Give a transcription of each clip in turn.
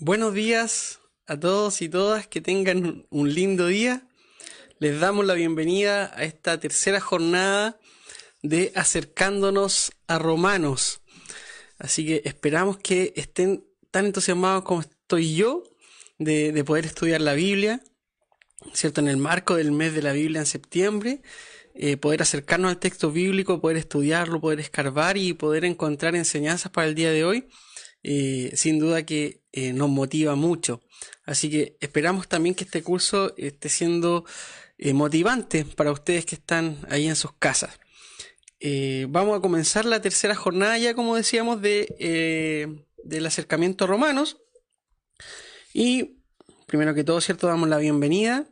Buenos días a todos y todas, que tengan un lindo día. Les damos la bienvenida a esta tercera jornada de Acercándonos a Romanos. Así que esperamos que estén tan entusiasmados como estoy yo de poder estudiar la Biblia, ¿cierto? En el marco del mes de la Biblia en septiembre, poder acercarnos al texto bíblico, poder estudiarlo, poder escarbar y poder encontrar enseñanzas para el día de hoy. Sin duda que nos motiva mucho. Así que esperamos también que este curso esté siendo motivante para ustedes que están ahí en sus casas. Vamos a comenzar la tercera jornada ya, como decíamos, del acercamiento a Romanos. Y primero que todo, ¿cierto? Damos la bienvenida.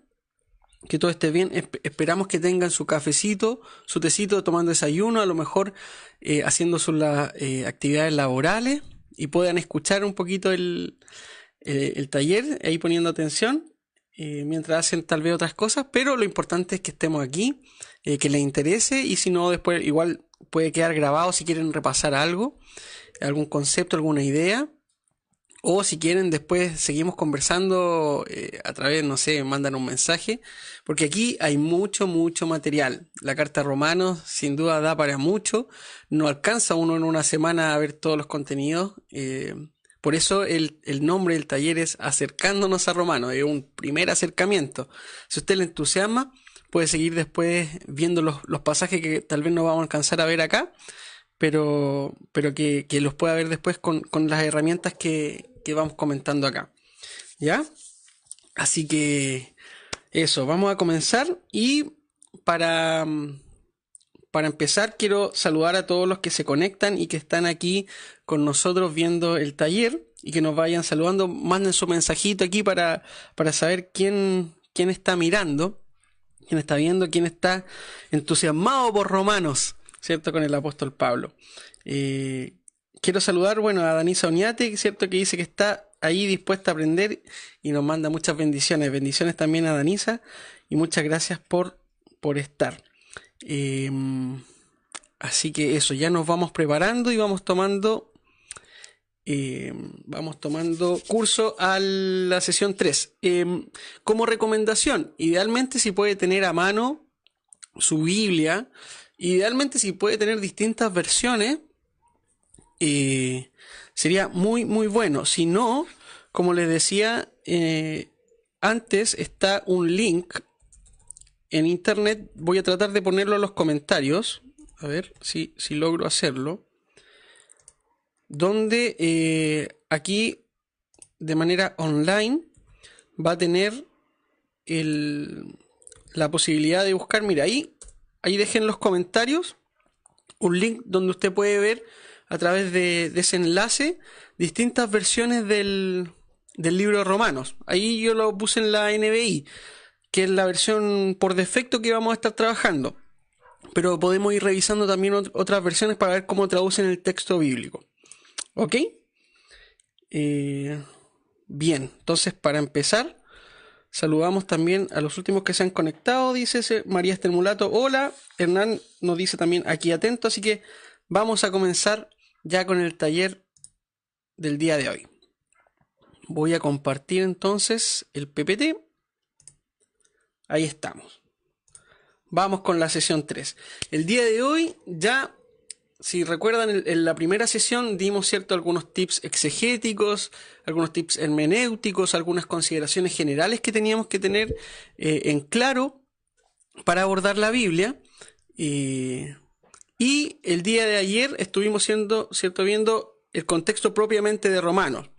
Que todo esté bien. Esperamos que tengan su cafecito, su tecito, tomando desayuno, a lo mejor haciendo sus actividades laborales, y puedan escuchar un poquito el taller, ahí poniendo atención, mientras hacen tal vez otras cosas, pero lo importante es que estemos aquí, que les interese, y si no, después igual puede quedar grabado si quieren repasar algo, algún concepto, alguna idea, o si quieren después seguimos conversando a través, no sé, mandan un mensaje, porque aquí hay mucho material. La carta a Romanos sin duda da para mucho, no alcanza uno en una semana a ver todos los contenidos, por eso el nombre del taller es Acercándonos a Romanos, es un primer acercamiento. Si a usted le entusiasma, puede seguir después viendo los pasajes que tal vez no vamos a alcanzar a ver acá, pero que los pueda ver después con las herramientas que vamos comentando acá. ¿Ya? Así que eso, vamos a comenzar, y para empezar quiero saludar a todos los que se conectan y que están aquí con nosotros viendo el taller, y que nos vayan saludando, manden su mensajito aquí para saber quién está mirando, quién está viendo, quién está entusiasmado por Romanos, ¿cierto? Con el apóstol Pablo. Quiero saludar, bueno, a Danisa Oñate, ¿cierto? Que dice que está ahí dispuesta a aprender y nos manda muchas bendiciones. Bendiciones también a Danisa, y muchas gracias por estar. Así que eso, ya nos vamos preparando y vamos tomando curso a la sesión 3. Como recomendación, idealmente si puede tener a mano su Biblia, idealmente si puede tener distintas versiones, sería muy bueno. Si no, como les decía antes, está un link en internet, voy a tratar de ponerlo en los comentarios, a ver si logro hacerlo, donde aquí de manera online va a tener la posibilidad de buscar. Mira, ahí dejen en los comentarios un link donde usted puede ver a través de ese enlace distintas versiones del libro de Romanos. Ahí yo lo puse en la NBI, que es la versión por defecto que vamos a estar trabajando, pero podemos ir revisando también otras versiones para ver cómo traducen el texto bíblico. ¿Ok? Bien, entonces para empezar, saludamos también a los últimos que se han conectado. Dice María Esther Mulato, hola. Hernán nos dice también aquí atento, así que vamos a comenzar ya con el taller del día de hoy. Voy a compartir entonces el PPT. Ahí estamos. Vamos con la sesión 3. El día de hoy ya, si recuerdan, en la primera sesión dimos, ¿cierto?, algunos tips exegéticos, algunos tips hermenéuticos, algunas consideraciones generales que teníamos que tener en claro para abordar la Biblia. Y el día de ayer estuvimos viendo el contexto propiamente de Romanos.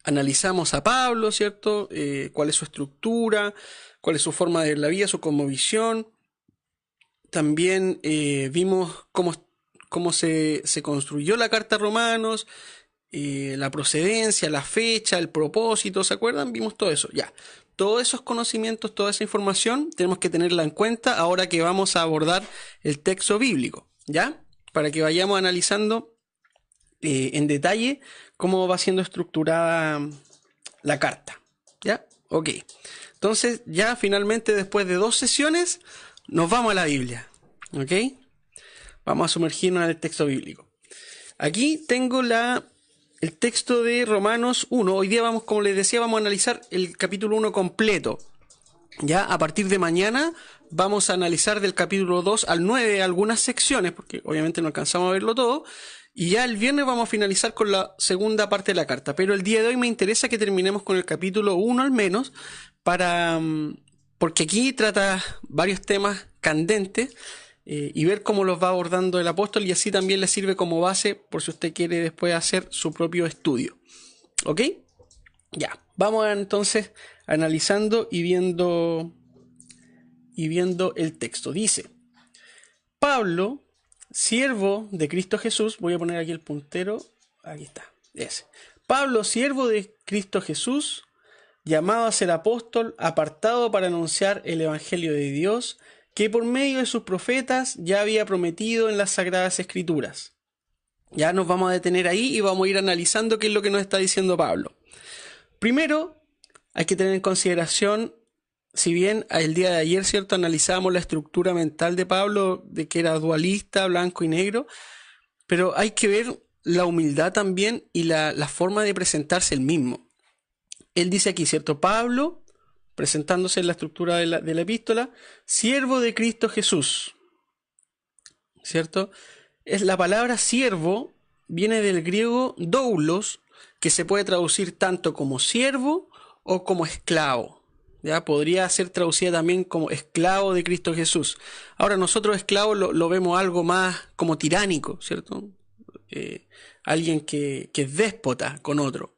Analizamos a Pablo, ¿cierto? Cuál es su estructura, cuál es su forma de ver la vida, su cosmovisión. También vimos cómo se construyó la carta a Romanos, la procedencia, la fecha, el propósito, ¿se acuerdan? Vimos todo eso, ya. Todos esos conocimientos, toda esa información, tenemos que tenerla en cuenta ahora que vamos a abordar el texto bíblico, ¿ya? Para que vayamos analizando en detalle cómo va siendo estructurada la carta, ¿ya? Ok. Entonces, ya finalmente, después de 2 sesiones, nos vamos a la Biblia, ¿ok? Vamos a sumergirnos en el texto bíblico. Aquí tengo la el texto de Romanos 1. Hoy día vamos, como les decía, vamos a analizar el capítulo 1 completo. Ya a partir de mañana vamos a analizar del capítulo 2 al 9 algunas secciones, porque obviamente no alcanzamos a verlo todo. Y ya el viernes vamos a finalizar con la segunda parte de la carta. Pero el día de hoy me interesa que terminemos con el capítulo 1 al menos, porque aquí trata varios temas candentes y ver cómo los va abordando el apóstol, y así también le sirve como base por si usted quiere después hacer su propio estudio. ¿Ok? Ya, vamos entonces analizando y viendo el texto. Dice: Pablo, siervo de Cristo Jesús, voy a poner aquí el puntero, aquí está, ese. Pablo, siervo de Cristo Jesús, llamado a ser apóstol, apartado para anunciar el evangelio de Dios, que por medio de sus profetas ya había prometido en las Sagradas Escrituras. Ya nos vamos a detener ahí y vamos a ir analizando qué es lo que nos está diciendo Pablo. Primero, hay que tener en consideración, si bien el día de ayer, ¿cierto?, analizábamos la estructura mental de Pablo, de que era dualista, blanco y negro, pero hay que ver la humildad también y la forma de presentarse él mismo. Él dice aquí, ¿cierto? Pablo, presentándose en la estructura de la epístola, siervo de Cristo Jesús, ¿cierto? La palabra siervo viene del griego doulos, que se puede traducir tanto como siervo o como esclavo. ¿Ya? Podría ser traducida también como esclavo de Cristo Jesús. Ahora, nosotros esclavos lo vemos algo más como tiránico, ¿cierto? Alguien que es déspota con otro.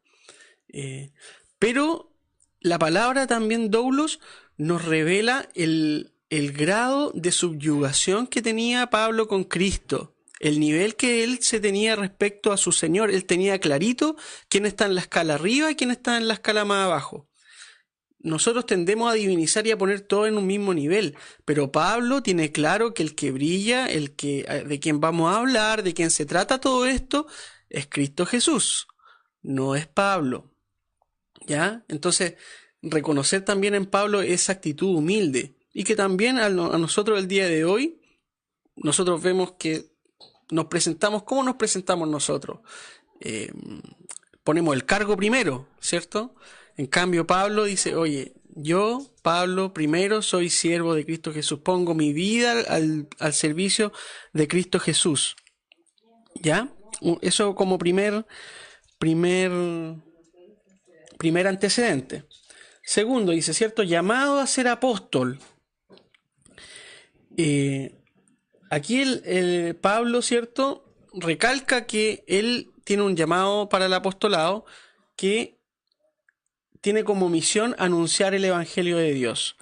Pero la palabra también doulos nos revela el grado de subyugación que tenía Pablo con Cristo. El nivel que él se tenía respecto a su Señor. Él tenía clarito quién está en la escala arriba y quién está en la escala más abajo. Nosotros tendemos a divinizar y a poner todo en un mismo nivel, pero Pablo tiene claro que el que brilla, de quien vamos a hablar, de quien se trata todo esto, es Cristo Jesús, no es Pablo. ¿Ya? Entonces, reconocer también en Pablo esa actitud humilde, y que también a nosotros el día de hoy, nosotros vemos que nos presentamos, ¿cómo nos presentamos nosotros? Ponemos el cargo primero, ¿cierto? En cambio, Pablo dice, oye, yo, Pablo, primero soy siervo de Cristo Jesús, pongo mi vida al servicio de Cristo Jesús. ¿Ya? Eso como primer antecedente. Segundo, dice, ¿cierto? Llamado a ser apóstol. Aquí el Pablo, ¿cierto?, recalca que él tiene un llamado para el apostolado que tiene como misión anunciar el evangelio de Dios.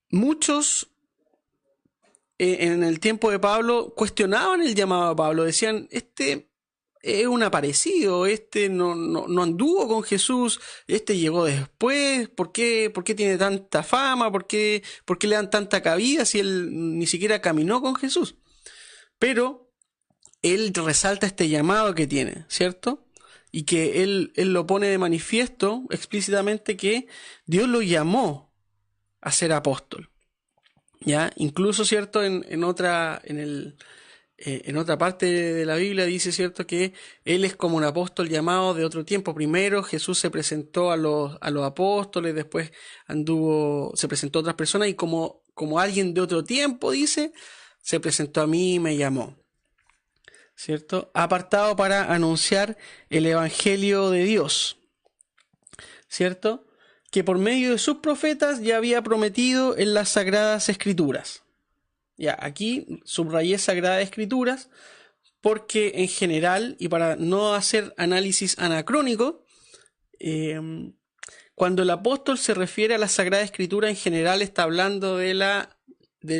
Muchos en el tiempo de Pablo cuestionaban el llamado a Pablo, decían, este es un aparecido, este no anduvo con Jesús, este llegó después, ¿por qué tiene tanta fama? ¿Por qué le dan tanta cabida si él ni siquiera caminó con Jesús? Pero él resalta este llamado que tiene, ¿cierto? Y que él lo pone de manifiesto explícitamente, que Dios lo llamó a ser apóstol. ¿Ya? Incluso, ¿cierto? En otra parte de la Biblia dice, ¿cierto?, que él es como un apóstol llamado de otro tiempo. Primero Jesús se presentó a los apóstoles, después se presentó a otras personas, y como alguien de otro tiempo, dice, se presentó a mí y me llamó, ¿cierto? Apartado para anunciar el evangelio de Dios, ¿cierto?, que por medio de sus profetas ya había prometido en las Sagradas Escrituras. Ya, aquí subrayé Sagradas Escrituras porque en general, y para no hacer análisis anacrónico, cuando el apóstol se refiere a la Sagrada Escritura, en general está hablando de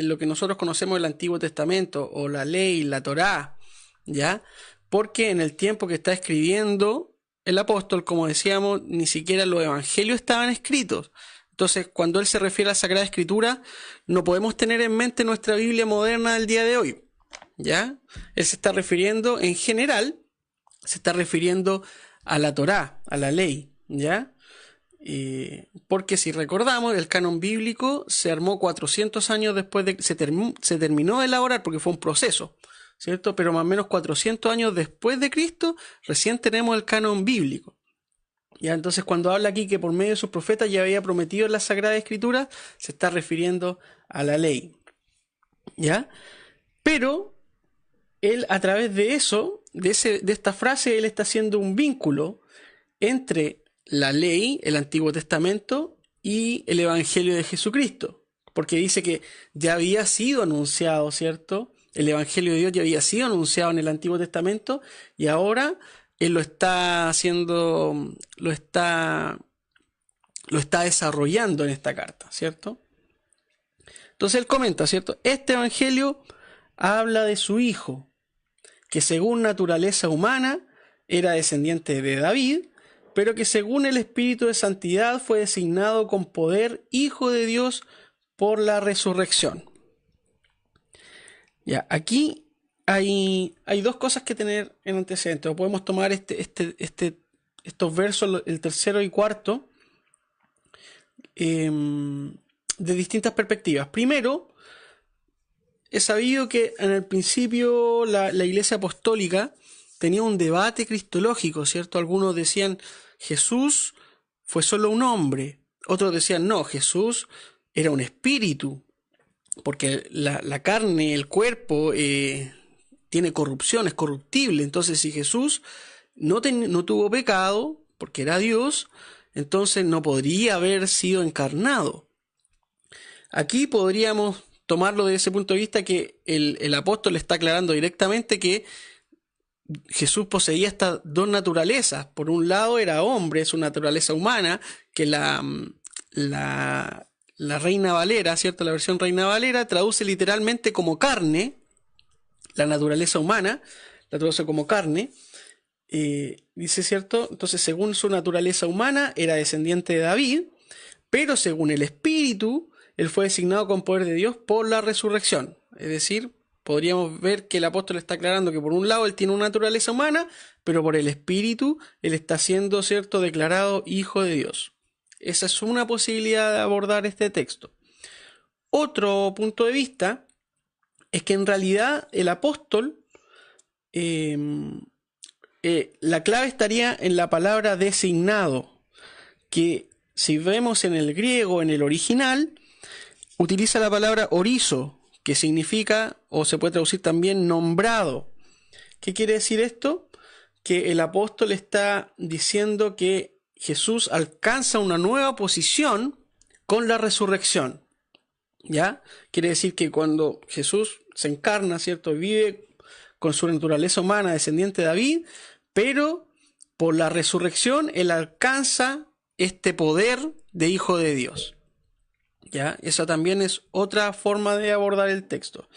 lo que nosotros conocemos del Antiguo Testamento, o la ley, la Torá, ¿ya? Porque en el tiempo que está escribiendo el apóstol, como decíamos, ni siquiera los evangelios estaban escritos. Entonces, cuando él se refiere a la Sagrada Escritura, no podemos tener en mente nuestra Biblia moderna del día de hoy, ¿ya? Él se está refiriendo, en general, se está refiriendo a la Torá, a la ley, ¿ya? Porque si recordamos, el canon bíblico se armó 400 años después de que se terminó de elaborar, porque fue un proceso, ¿cierto? Pero más o menos 400 años después de Cristo, recién tenemos el canon bíblico. Ya, entonces cuando habla aquí que por medio de sus profetas ya había prometido en la Sagrada Escritura, se está refiriendo a la ley. ¿Ya? Pero él, a través de eso, de esta frase, él está haciendo un vínculo entre la ley, el Antiguo Testamento, y el Evangelio de Jesucristo. Porque dice que ya había sido anunciado, ¿cierto? El Evangelio de Dios ya había sido anunciado en el Antiguo Testamento y ahora él lo está haciendo, lo está desarrollando en esta carta, ¿cierto? Entonces él comenta, ¿cierto? Este Evangelio habla de su Hijo, que según naturaleza humana era descendiente de David, pero que según el Espíritu de Santidad fue designado con poder Hijo de Dios por la resurrección. Ya, aquí hay dos cosas que tener en antecedentes. O podemos tomar estos versos, el tercero y cuarto, de distintas perspectivas. Primero, es sabido que en el principio la Iglesia Apostólica tenía un debate cristológico, ¿cierto? Algunos decían Jesús fue solo un hombre, otros decían no, Jesús era un espíritu, porque la carne, el cuerpo tiene corrupción, es corruptible. Entonces si Jesús no tuvo pecado, porque era Dios, entonces no podría haber sido encarnado. Aquí podríamos tomarlo desde ese punto de vista que el apóstol está aclarando directamente que Jesús poseía estas dos naturalezas. Por un lado era hombre, su naturaleza humana, que la Reina Valera, ¿cierto? La versión Reina Valera traduce literalmente como carne, la naturaleza humana, la traduce como carne. Dice, ¿cierto? Entonces, según su naturaleza humana, era descendiente de David, pero según el Espíritu, él fue designado con poder de Dios por la resurrección. Es decir, podríamos ver que el apóstol está aclarando que por un lado él tiene una naturaleza humana, pero por el Espíritu él está siendo, ¿cierto?, declarado Hijo de Dios. Esa es una posibilidad de abordar este texto. Otro punto de vista es que en realidad el apóstol, la clave estaría en la palabra designado, que si vemos en el griego, en el original, utiliza la palabra orizo, que significa, o se puede traducir también, nombrado. ¿Qué quiere decir esto? Que el apóstol está diciendo que Jesús alcanza una nueva posición con la resurrección. ¿Ya? Quiere decir que cuando Jesús se encarna, ¿cierto? Vive con su naturaleza humana, descendiente de David, pero por la resurrección él alcanza este poder de Hijo de Dios. ¿Ya? Esa también es otra forma de abordar el texto.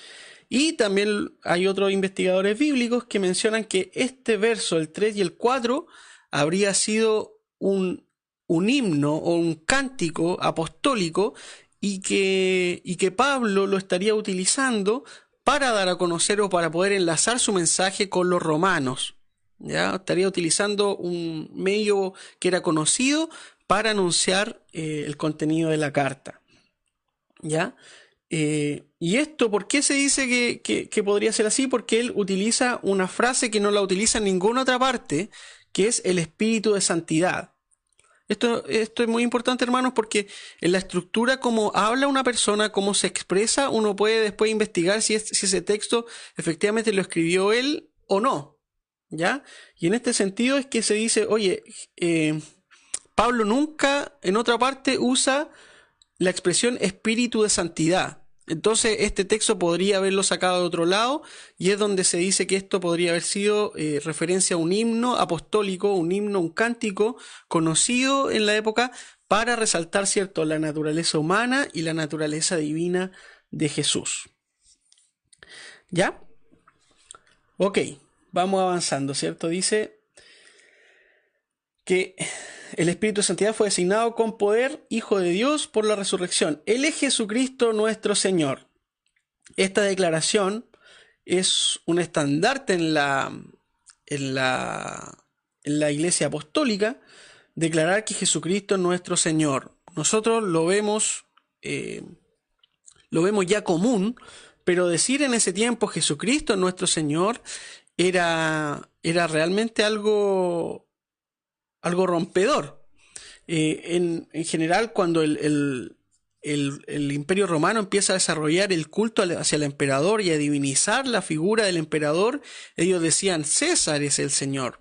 Y también hay otros investigadores bíblicos que mencionan que este verso, el 3 y el 4, habría sido un himno o un cántico apostólico y que Pablo lo estaría utilizando para dar a conocer o para poder enlazar su mensaje con los romanos. ¿Ya? Estaría utilizando un medio que era conocido para anunciar el contenido de la carta. ¿Ya? Y esto, ¿por qué se dice que podría ser así? Porque él utiliza una frase que no la utiliza en ninguna otra parte, que es el espíritu de santidad. Esto es muy importante, hermanos, porque en la estructura como habla una persona, cómo se expresa, uno puede después investigar si ese texto efectivamente lo escribió él o no. ¿Ya? Y en este sentido es que se dice, oye, Pablo nunca en otra parte usa la expresión espíritu de santidad. Entonces este texto podría haberlo sacado de otro lado y es donde se dice que esto podría haber sido referencia a un himno apostólico, un himno, un cántico conocido en la época para resaltar, ¿cierto?, la naturaleza humana y la naturaleza divina de Jesús. ¿Ya? Ok, vamos avanzando, ¿cierto? Dice que el Espíritu de Santidad fue designado con poder Hijo de Dios por la resurrección. Él es Jesucristo nuestro Señor. Esta declaración es un estandarte en la Iglesia Apostólica, declarar que Jesucristo es nuestro Señor. Nosotros lo vemos ya común, Pero decir en ese tiempo Jesucristo nuestro Señor era realmente algo rompedor. En general, cuando el Imperio Romano empieza a desarrollar el culto hacia el emperador y a divinizar la figura del emperador, ellos decían César es el Señor.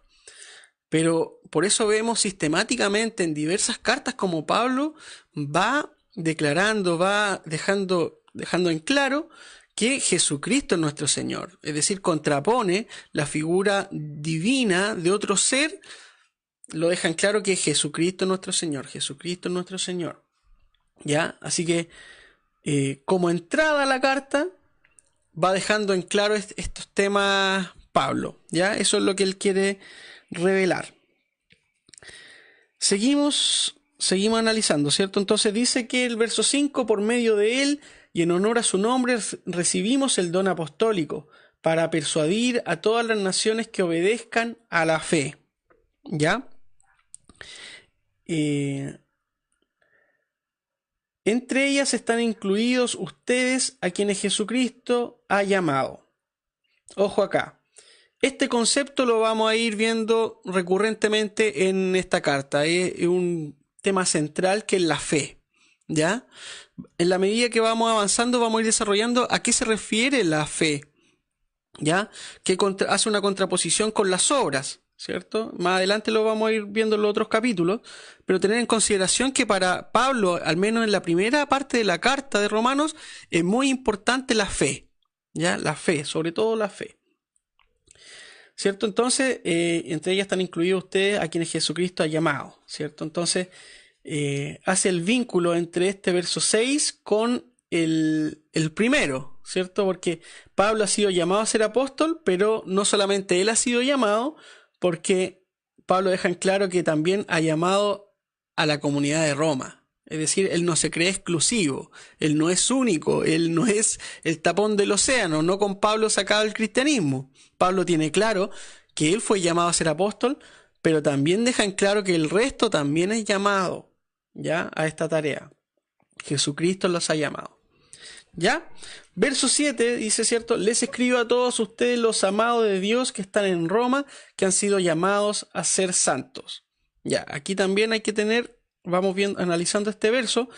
Pero por eso vemos sistemáticamente en diversas cartas como Pablo va declarando, va dejando en claro que Jesucristo es nuestro Señor. Es decir, contrapone la figura divina de otro ser, lo dejan claro que Jesucristo es nuestro Señor, Jesucristo es nuestro Señor. ¿Ya? Así que como entrada a la carta va dejando en claro estos temas Pablo. ¿Ya? Eso es lo que él quiere revelar. Seguimos analizando, ¿cierto? Entonces dice que el verso 5, por medio de él y en honor a su nombre recibimos el don apostólico para persuadir a todas las naciones que obedezcan a la fe. ¿Ya? Entre ellas están incluidos ustedes a quienes Jesucristo ha llamado. Ojo acá. Este concepto lo vamos a ir viendo recurrentemente en esta carta. Es un tema central que es la fe. ¿Ya? En la medida que vamos avanzando vamos a ir desarrollando a qué se refiere la fe. ¿Ya? Que hace una contraposición con las obras, ¿cierto? Más adelante lo vamos a ir viendo en los otros capítulos, pero tener en consideración que para Pablo, al menos en la primera parte de la carta de Romanos, es muy importante la fe, ¿ya? La fe, sobre todo la fe, ¿cierto? Entonces, entre ellas están incluidos ustedes a quienes Jesucristo ha llamado, ¿cierto? Entonces, hace el vínculo entre este verso 6 con el primero, ¿cierto? Porque Pablo ha sido llamado a ser apóstol, pero no solamente él ha sido llamado, porque Pablo deja en claro que también ha llamado a la comunidad de Roma. Es decir, él no se cree exclusivo, él no es único, él no es el tapón del océano, no con Pablo sacado el cristianismo. Pablo tiene claro que él fue llamado a ser apóstol, pero también deja en claro que el resto también es llamado, ¿ya? A esta tarea. Jesucristo los ha llamado. ¿Ya? Verso 7 dice, ¿cierto? Les escribo a todos ustedes los amados de Dios que están en Roma, que han sido llamados a ser santos. Ya, aquí también hay que vamos viendo, analizando este verso,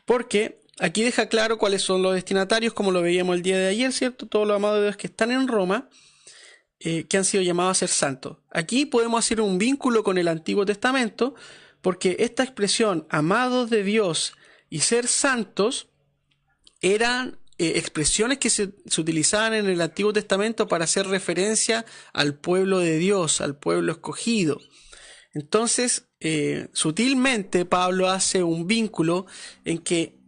porque aquí deja claro cuáles son los destinatarios, como lo veíamos el día de ayer, ¿cierto? Todos los amados de Dios que están en Roma, que han sido llamados a ser santos. Aquí podemos hacer un vínculo con el Antiguo Testamento, porque esta expresión, amados de Dios y ser santos, eran expresiones que se utilizaban en el Antiguo Testamento para hacer referencia al pueblo de Dios, al pueblo escogido. Entonces, sutilmente Pablo hace un vínculo en que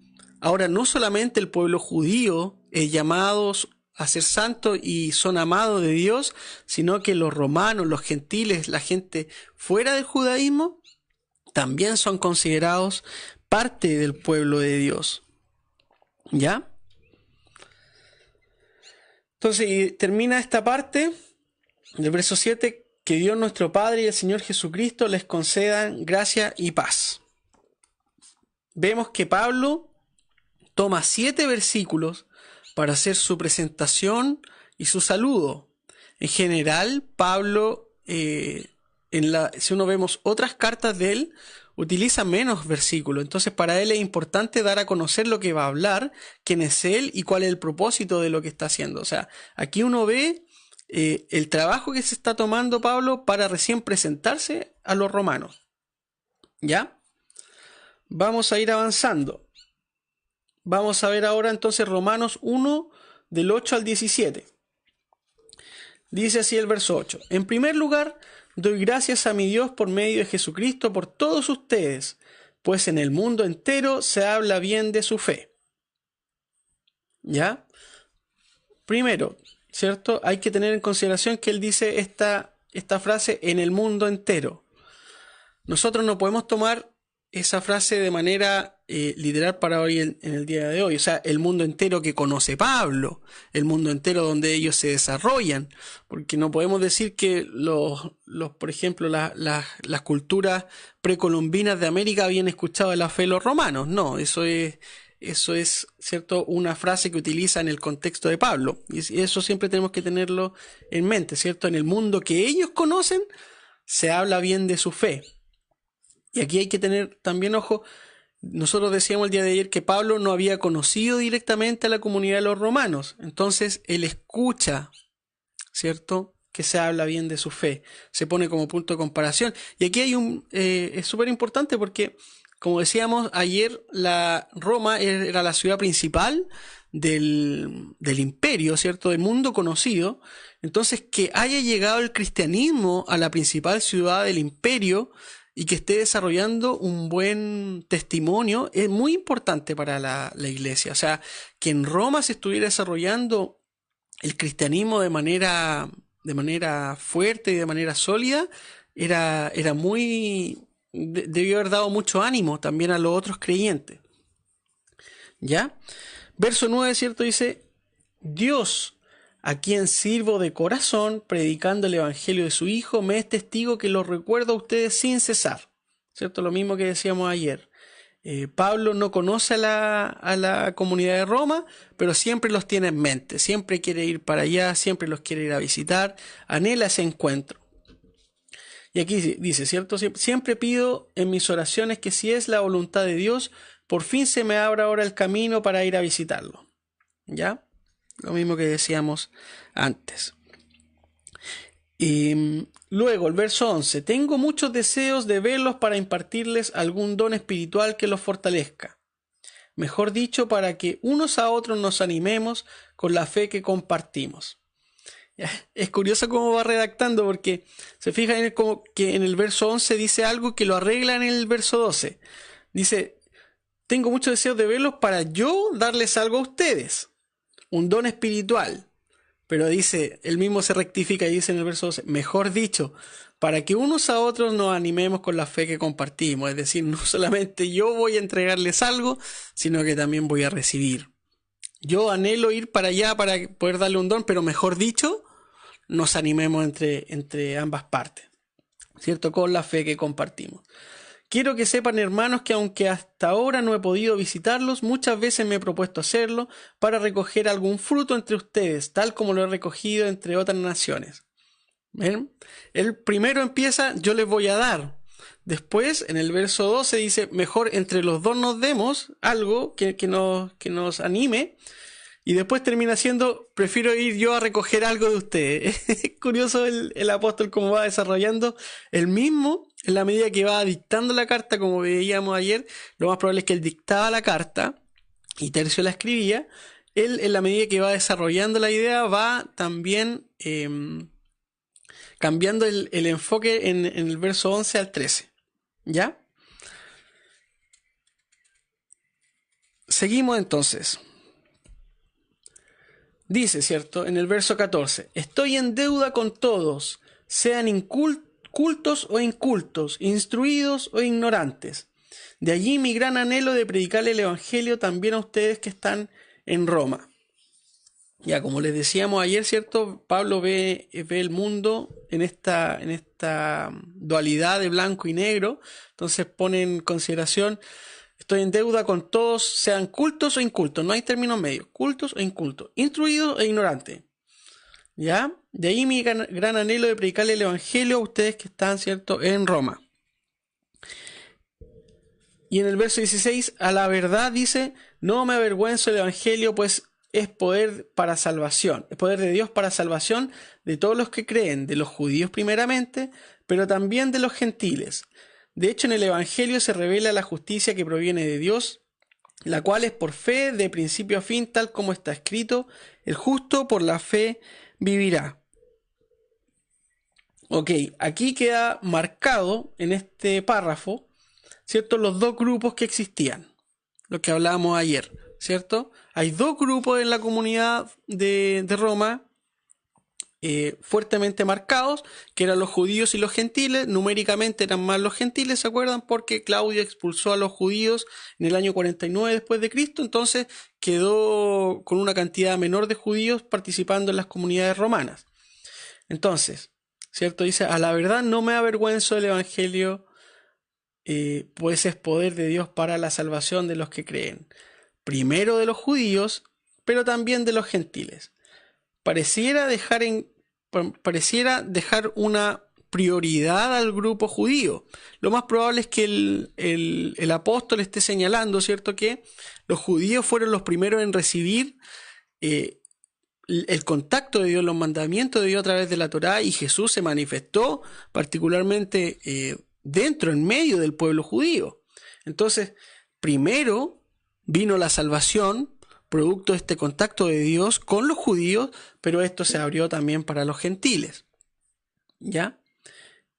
ahora no solamente el pueblo judío es llamado a ser santo y son amados de Dios, sino que los romanos, los gentiles, la gente fuera del judaísmo, también son considerados parte del pueblo de Dios. ¿Ya? Entonces termina esta parte del verso 7, que Dios nuestro Padre y el Señor Jesucristo les concedan gracia y paz. Vemos que Pablo toma 7 versículos para hacer su presentación y su saludo. En general, Pablo, si uno vemos otras cartas de él, utiliza menos versículos. Entonces para él es importante dar a conocer lo que va a hablar, quién es él y cuál es el propósito de lo que está haciendo. O sea, aquí uno ve el trabajo que se está tomando Pablo para recién presentarse a los romanos. ¿Ya? Vamos a ir avanzando. Vamos a ver ahora entonces Romanos 1 del 8 al 17. Dice así el verso 8. En primer lugar, doy gracias a mi Dios por medio de Jesucristo por todos ustedes, pues en el mundo entero se habla bien de su fe. ¿Ya? Primero, ¿cierto? Hay que tener en consideración que él dice esta frase en el mundo entero. Nosotros no podemos tomar esa frase de manera literal para hoy en el día de hoy. O sea, el mundo entero que conoce Pablo, el mundo entero donde ellos se desarrollan, porque no podemos decir que por ejemplo, las culturas precolombinas de América habían escuchado de la fe de los romanos. No, eso es eso es, ¿cierto?, una frase que utiliza en el contexto de Pablo. Y eso siempre tenemos que tenerlo en mente, ¿cierto? En el mundo que ellos conocen, se habla bien de su fe. Y aquí hay que tener también ojo. Nosotros decíamos el día de ayer que Pablo no había conocido directamente a la comunidad de los romanos. Entonces, él escucha, ¿cierto?, que se habla bien de su fe. Se pone como punto de comparación. Y aquí hay es súper importante porque, como decíamos ayer, Roma era la ciudad principal del imperio, ¿cierto?, del mundo conocido. Entonces, que haya llegado el cristianismo a la principal ciudad del imperio y que esté desarrollando un buen testimonio es muy importante para la iglesia. O sea, que en Roma se estuviera desarrollando el cristianismo de manera fuerte y de manera sólida, era muy... debió haber dado mucho ánimo también a los otros creyentes. ¿Ya? Verso 9, ¿cierto? Dice, Dios, a quien sirvo de corazón, predicando el evangelio de su Hijo, me es testigo que los recuerdo a ustedes sin cesar. ¿Cierto? Lo mismo que decíamos ayer. Pablo no conoce a la comunidad de Roma, pero siempre los tiene en mente, siempre quiere ir para allá, siempre los quiere ir a visitar, anhela ese encuentro. Y aquí dice, ¿cierto? Siempre pido en mis oraciones que si es la voluntad de Dios, por fin se me abra ahora el camino para ir a visitarlo. ¿Ya? Lo mismo que decíamos antes. Y luego, el verso 11. Tengo muchos deseos de verlos para impartirles algún don espiritual que los fortalezca. Mejor dicho, para que unos a otros nos animemos con la fe que compartimos. Es curioso cómo va redactando porque se fijan como que en el verso 11 dice algo que lo arregla en el verso 12. Dice, tengo muchos deseos de verlos para yo darles algo a ustedes. Un don espiritual. Pero dice, él mismo se rectifica y dice en el verso 12, mejor dicho, para que unos a otros nos animemos con la fe que compartimos. Es decir, no solamente yo voy a entregarles algo, sino que también voy a recibir. Yo anhelo ir para allá para poder darle un don, pero mejor dicho, nos animemos entre ambas partes, ¿cierto? Con la fe que compartimos. Quiero que sepan, hermanos, que aunque hasta ahora no he podido visitarlos, muchas veces me he propuesto hacerlo para recoger algún fruto entre ustedes, tal como lo he recogido entre otras naciones. ¿Ven? El primero empieza, yo les voy a dar. Después, en el verso 12 dice, mejor entre los dos nos demos algo que nos anime. Y después termina siendo, prefiero ir yo a recoger algo de ustedes. Es curioso el apóstol cómo va desarrollando el mismo en la medida que va dictando la carta, como veíamos ayer. Lo más probable es que él dictaba la carta y Tercio la escribía. Él, en la medida que va desarrollando la idea, va también cambiando el enfoque en el verso 11 al 13. ¿Ya? Seguimos entonces. Dice, ¿cierto? En el verso 14, estoy en deuda con todos, sean cultos o incultos, instruidos o ignorantes. De allí mi gran anhelo de predicarle el evangelio también a ustedes que están en Roma. Ya, como les decíamos ayer, ¿cierto? Pablo ve el mundo en esta dualidad de blanco y negro. Entonces pone en consideración, estoy en deuda con todos, sean cultos o incultos. No hay término medio. Cultos o incultos. Instruidos e ignorantes. ¿Ya? De ahí mi gran anhelo de predicarle el evangelio a ustedes que están, ¿cierto?, en Roma. Y en el verso 16, a la verdad dice, no me avergüenzo del evangelio, pues es poder para salvación, es poder de Dios para salvación de todos los que creen, de los judíos primeramente, pero también de los gentiles. De hecho, en el evangelio se revela la justicia que proviene de Dios, la cual es por fe de principio a fin, tal como está escrito, el justo por la fe vivirá. Ok, aquí queda marcado en este párrafo, ¿cierto?, los dos grupos que existían, lo que hablábamos ayer, ¿cierto? Hay dos grupos en la comunidad de Roma fuertemente marcados, que eran los judíos y los gentiles. Numéricamente eran más los gentiles, ¿se acuerdan? Porque Claudio expulsó a los judíos en el año 49 después de Cristo, entonces quedó con una cantidad menor de judíos participando en las comunidades romanas. Entonces, ¿cierto? Dice, a la verdad no me avergüenzo del evangelio, pues es poder de Dios para la salvación de los que creen. primero de los judíos, pero también de los gentiles. Pareciera dejar una prioridad al grupo judío. Lo más probable es que el apóstol esté señalando, ¿cierto?, que los judíos fueron los primeros en recibir el contacto de Dios, los mandamientos de Dios a través de la Torá, y Jesús se manifestó particularmente en medio del pueblo judío. Entonces, primero vino la salvación, producto de este contacto de Dios con los judíos, pero esto se abrió también para los gentiles. ¿Ya?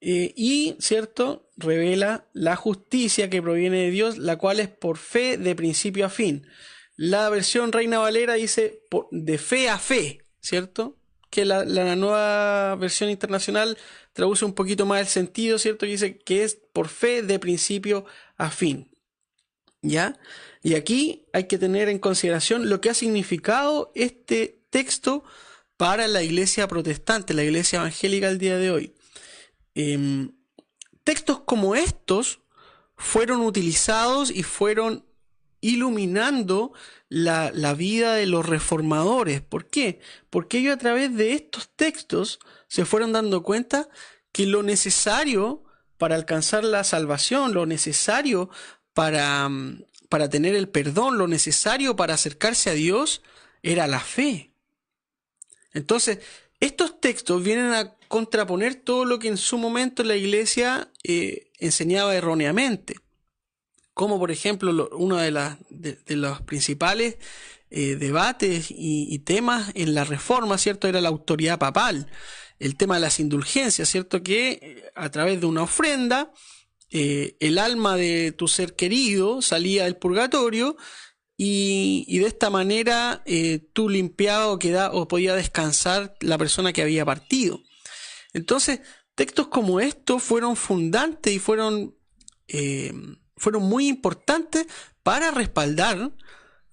Y, ¿cierto?, revela la justicia que proviene de Dios, la cual es por fe de principio a fin. La versión Reina Valera dice de fe a fe, ¿cierto? Que la nueva versión internacional traduce un poquito más el sentido, ¿cierto? Y dice que es por fe de principio a fin. ¿Ya? Y aquí hay que tener en consideración lo que ha significado este texto para la iglesia protestante, la iglesia evangélica al día de hoy. Textos como estos fueron utilizados y fueron iluminando la vida de los reformadores. ¿Por qué? Porque ellos a través de estos textos se fueron dando cuenta que lo necesario para alcanzar la salvación, lo necesario para tener el perdón, lo necesario para acercarse a Dios, era la fe. Entonces, estos textos vienen a contraponer todo lo que en su momento la iglesia enseñaba erróneamente. Como por ejemplo, uno de los principales debates y temas en la Reforma, ¿cierto?, era la autoridad papal. El tema de las indulgencias, ¿cierto?, que a través de una ofrenda, el alma de tu ser querido salía del purgatorio y de esta manera tú limpiabas o podía descansar la persona que había partido. Entonces, textos como estos fueron fundantes y fueron muy importantes para respaldar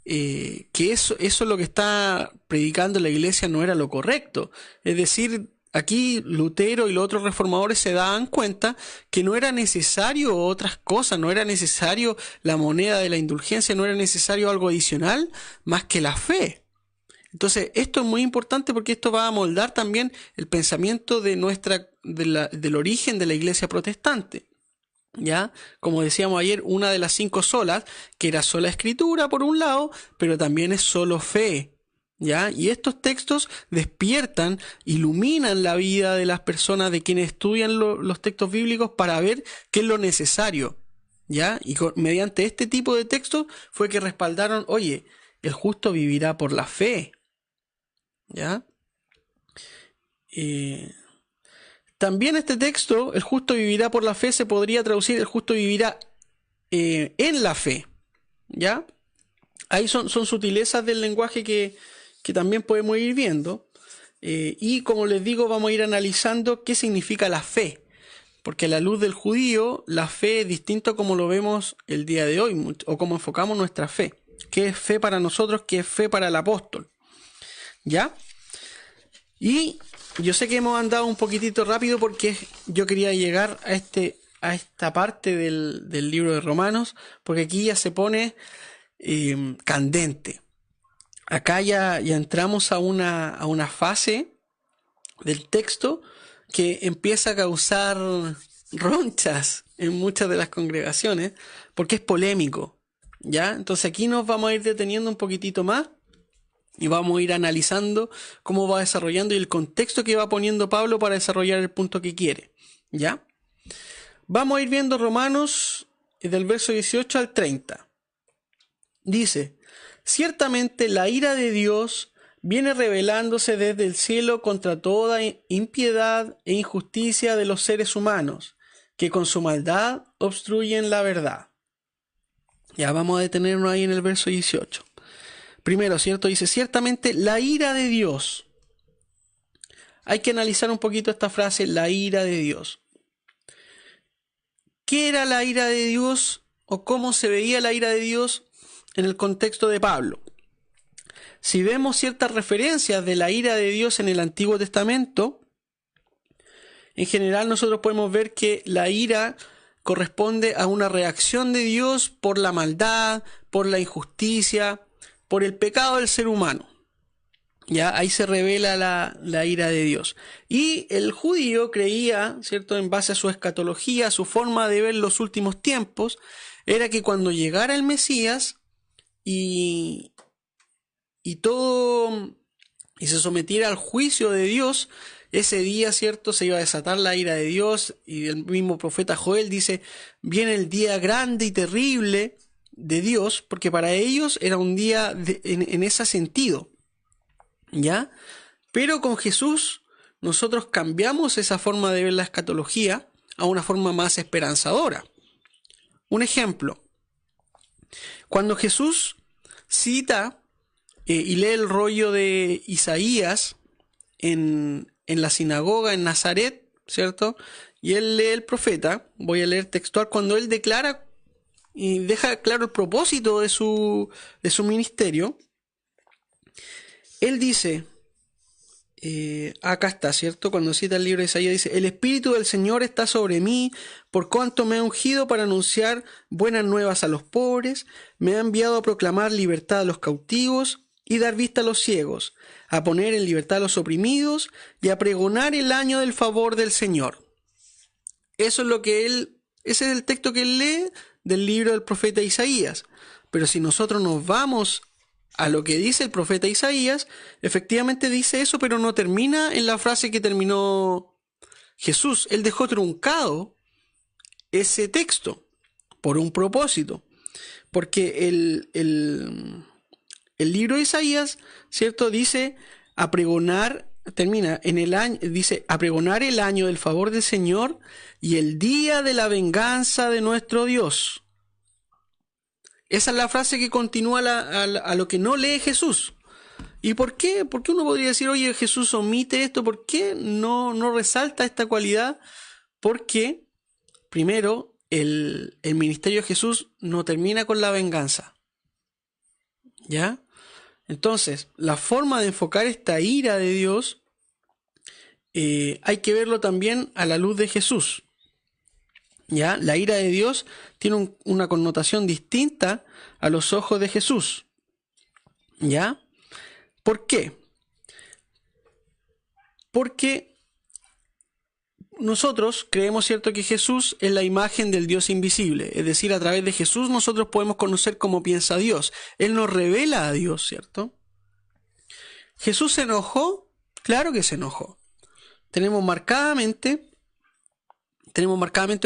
que eso lo que está predicando la iglesia no era lo correcto. Es decir, aquí Lutero y los otros reformadores se daban cuenta que no era necesario otras cosas, no era necesario la moneda de la indulgencia, no era necesario algo adicional más que la fe. Entonces, esto es muy importante porque esto va a moldar también el pensamiento del origen de la iglesia protestante. ¿Ya? Como decíamos ayer, una de las 5 solas, que era sola escritura por un lado, pero también es solo fe. ¿Ya? Y estos textos despiertan, iluminan la vida de las personas, de quienes estudian los textos bíblicos, para ver qué es lo necesario. ¿Ya? Y mediante este tipo de textos fue que respaldaron, oye, el justo vivirá por la fe. ¿Ya? También este texto, el justo vivirá por la fe, se podría traducir, el justo vivirá en la fe. ¿Ya? Ahí son sutilezas del lenguaje que también podemos ir viendo. Y como les digo, vamos a ir analizando qué significa la fe. Porque a la luz del judío, la fe es distinto a como lo vemos el día de hoy, o como enfocamos nuestra fe. ¿Qué es fe para nosotros? ¿Qué es fe para el apóstol? ¿Ya? Y yo sé que hemos andado un poquitito rápido porque yo quería llegar a esta parte del libro de Romanos, porque aquí ya se pone candente. Acá ya entramos a una fase del texto que empieza a causar ronchas en muchas de las congregaciones porque es polémico, ¿ya? Entonces aquí nos vamos a ir deteniendo un poquitito más y vamos a ir analizando cómo va desarrollando y el contexto que va poniendo Pablo para desarrollar el punto que quiere, ¿ya? Vamos a ir viendo Romanos del verso 18 al 30. Dice: ciertamente la ira de Dios viene revelándose desde el cielo contra toda impiedad e injusticia de los seres humanos, que con su maldad obstruyen la verdad. Ya vamos a detenernos ahí en el verso 18. Primero, ¿cierto? Dice, ciertamente la ira de Dios. Hay que analizar un poquito esta frase, la ira de Dios. ¿Qué era la ira de Dios o cómo se veía la ira de Dios en el contexto de Pablo? Si vemos ciertas referencias de la ira de Dios en el Antiguo Testamento, en general nosotros podemos ver que la ira corresponde a una reacción de Dios por la maldad, por la injusticia, por el pecado del ser humano. Ya ahí se revela la ira de Dios. Y el judío creía, ¿cierto?, en base a su escatología, su forma de ver los últimos tiempos, era que cuando llegara el Mesías y se sometiera al juicio de Dios, ese día, ¿cierto?, se iba a desatar la ira de Dios. Y el mismo profeta Joel dice: viene el día grande y terrible de Dios, porque para ellos era un día en ese sentido. ¿Ya? Pero con Jesús nosotros cambiamos esa forma de ver la escatología a una forma más esperanzadora. Un ejemplo: cuando Jesús cita y lee el rollo de Isaías en la sinagoga en Nazaret, ¿cierto? Y él lee el profeta, voy a leer textual, cuando él declara y deja claro el propósito de su ministerio. Él dice, acá está, ¿cierto? Cuando cita el libro de Isaías dice: el Espíritu del Señor está sobre mí, por cuanto me ha ungido para anunciar buenas nuevas a los pobres, me ha enviado a proclamar libertad a los cautivos y dar vista a los ciegos, a poner en libertad a los oprimidos y a pregonar el año del favor del Señor. Eso es lo que ese es el texto que él lee del libro del profeta Isaías. Pero si nosotros nos vamos a lo que dice el profeta Isaías, efectivamente dice eso, pero no termina en la frase que terminó Jesús. Él dejó truncado ese texto por un propósito, porque el libro de Isaías, ¿cierto?, dice a pregonar, termina en el año, dice a pregonar el año del favor del Señor y el día de la venganza de nuestro Dios. Esa es la frase que continúa a lo que no lee Jesús. ¿Y por qué? Porque uno podría decir: oye, Jesús omite esto, ¿por qué no resalta esta cualidad? Porque, primero, el ministerio de Jesús no termina con la venganza. ¿Ya? Entonces, la forma de enfocar esta ira de Dios hay que verlo también a la luz de Jesús. ¿Ya? La ira de Dios tiene una connotación distinta a los ojos de Jesús. ¿Ya? ¿Por qué? Porque nosotros creemos, ¿cierto?, que Jesús es la imagen del Dios invisible. Es decir, a través de Jesús nosotros podemos conocer cómo piensa Dios. Él nos revela a Dios, ¿cierto? ¿Jesús se enojó? Claro que se enojó. Tenemos marcadamente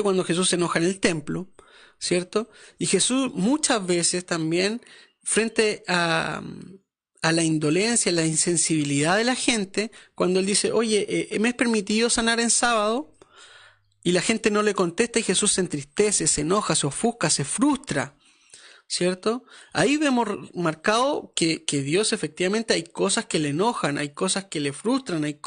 cuando Jesús se enoja en el templo, ¿cierto? Y Jesús muchas veces también, frente a la indolencia, a la insensibilidad de la gente, cuando Él dice: oye, ¿me es permitido sanar en sábado? Y la gente no le contesta y Jesús se entristece, se enoja, se ofusca, se frustra, ¿cierto? Ahí vemos marcado que Dios efectivamente hay cosas que le enojan, hay cosas que le frustran, hay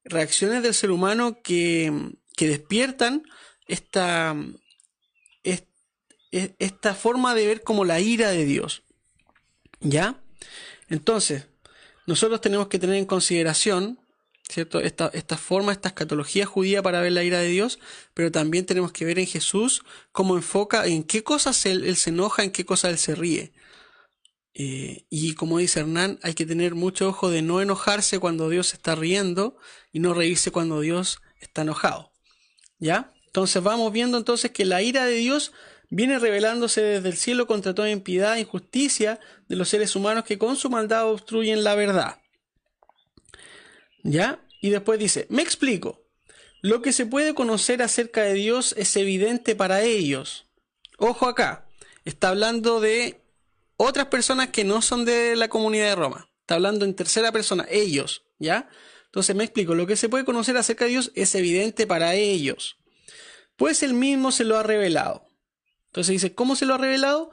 reacciones del ser humano que despiertan esta forma de ver como la ira de Dios. ¿Ya? Entonces, nosotros tenemos que tener en consideración, ¿cierto?, esta forma, esta escatología judía para ver la ira de Dios, pero también tenemos que ver en Jesús cómo enfoca, en qué cosas él se enoja, en qué cosas Él se ríe. Y como dice Hernán, hay que tener mucho ojo de no enojarse cuando Dios está riendo y no reírse cuando Dios está enojado. ¿Ya? Entonces vamos viendo entonces que la ira de Dios viene revelándose desde el cielo contra toda impiedad e injusticia de los seres humanos que con su maldad obstruyen la verdad. ¿Ya? Y después dice: me explico. Lo que se puede conocer acerca de Dios es evidente para ellos. Ojo acá, está hablando de otras personas que no son de la comunidad de Roma. Está hablando en tercera persona, ellos, ¿ya? Entonces me explico, lo que se puede conocer acerca de Dios es evidente para ellos, pues Él mismo se lo ha revelado. Entonces dice, ¿cómo se lo ha revelado?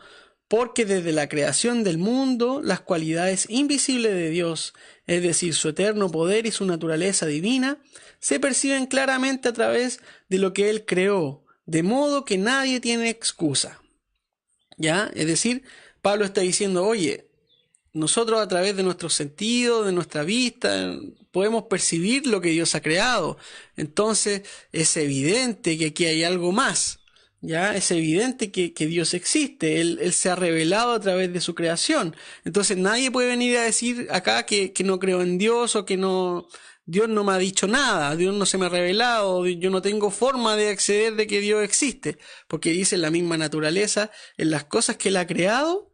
Porque desde la creación del mundo, las cualidades invisibles de Dios, es decir, su eterno poder y su naturaleza divina, se perciben claramente a través de lo que Él creó, de modo que nadie tiene excusa. ¿Ya? Es decir, Pablo está diciendo, oye, nosotros a través de nuestros sentidos, de nuestra vista, podemos percibir lo que Dios ha creado. Entonces es evidente que aquí hay algo más, Ya es evidente que Dios existe, él se ha revelado a través de su creación. Entonces nadie puede venir a decir acá que no creo en Dios o que no, Dios no me ha dicho nada, Dios no se me ha revelado, yo no tengo forma de acceder de que Dios existe, porque dice en la misma naturaleza, en las cosas que él ha creado,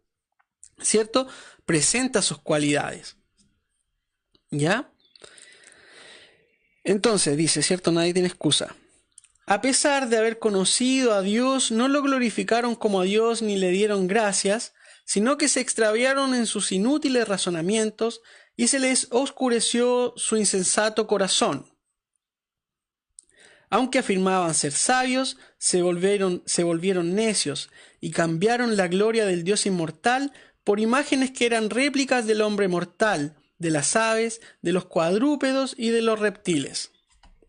¿cierto? Presenta sus cualidades. ¿Ya? Entonces dice, ¿cierto? Nadie tiene excusa. A pesar de haber conocido a Dios, no lo glorificaron como a Dios ni le dieron gracias, sino que se extraviaron en sus inútiles razonamientos y se les oscureció su insensato corazón. Aunque afirmaban ser sabios, se volvieron necios y cambiaron la gloria del Dios inmortal por imágenes que eran réplicas del hombre mortal, de las aves, de los cuadrúpedos y de los reptiles.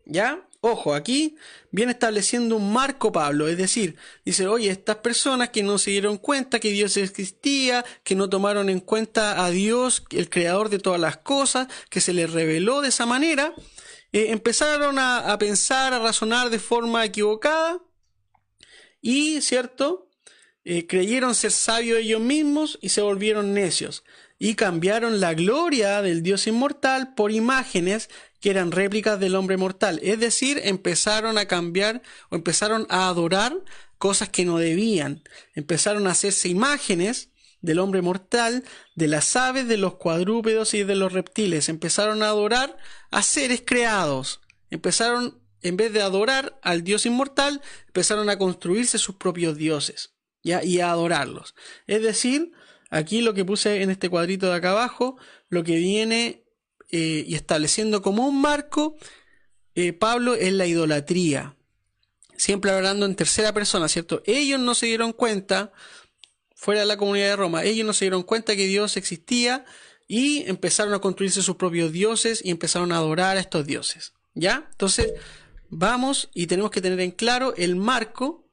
¿Ya? Ojo, aquí viene estableciendo un marco Pablo, es decir, dice, oye, estas personas que no se dieron cuenta que Dios existía, que no tomaron en cuenta a Dios, el creador de todas las cosas, que se les reveló de esa manera, empezaron a pensar, a razonar de forma equivocada y, ¿cierto? Creyeron ser sabios ellos mismos y se volvieron necios y cambiaron la gloria del Dios inmortal por imágenes que eran réplicas del hombre mortal. Es decir, empezaron a cambiar o empezaron a adorar cosas que no debían. Empezaron a hacerse imágenes del hombre mortal, de las aves, de los cuadrúpedos y de los reptiles. Empezaron a adorar a seres creados. Empezaron, en vez de adorar al Dios inmortal, empezaron a construirse sus propios dioses, ¿ya? Y a adorarlos. Es decir, aquí lo que puse en este cuadrito de acá abajo, lo que viene y estableciendo como un marco, Pablo, es la idolatría. Siempre hablando en tercera persona, ¿cierto? Ellos no se dieron cuenta, fuera de la comunidad de Roma, ellos no se dieron cuenta que Dios existía y empezaron a construirse sus propios dioses y empezaron a adorar a estos dioses. ¿Ya? Entonces, vamos y tenemos que tener en claro el marco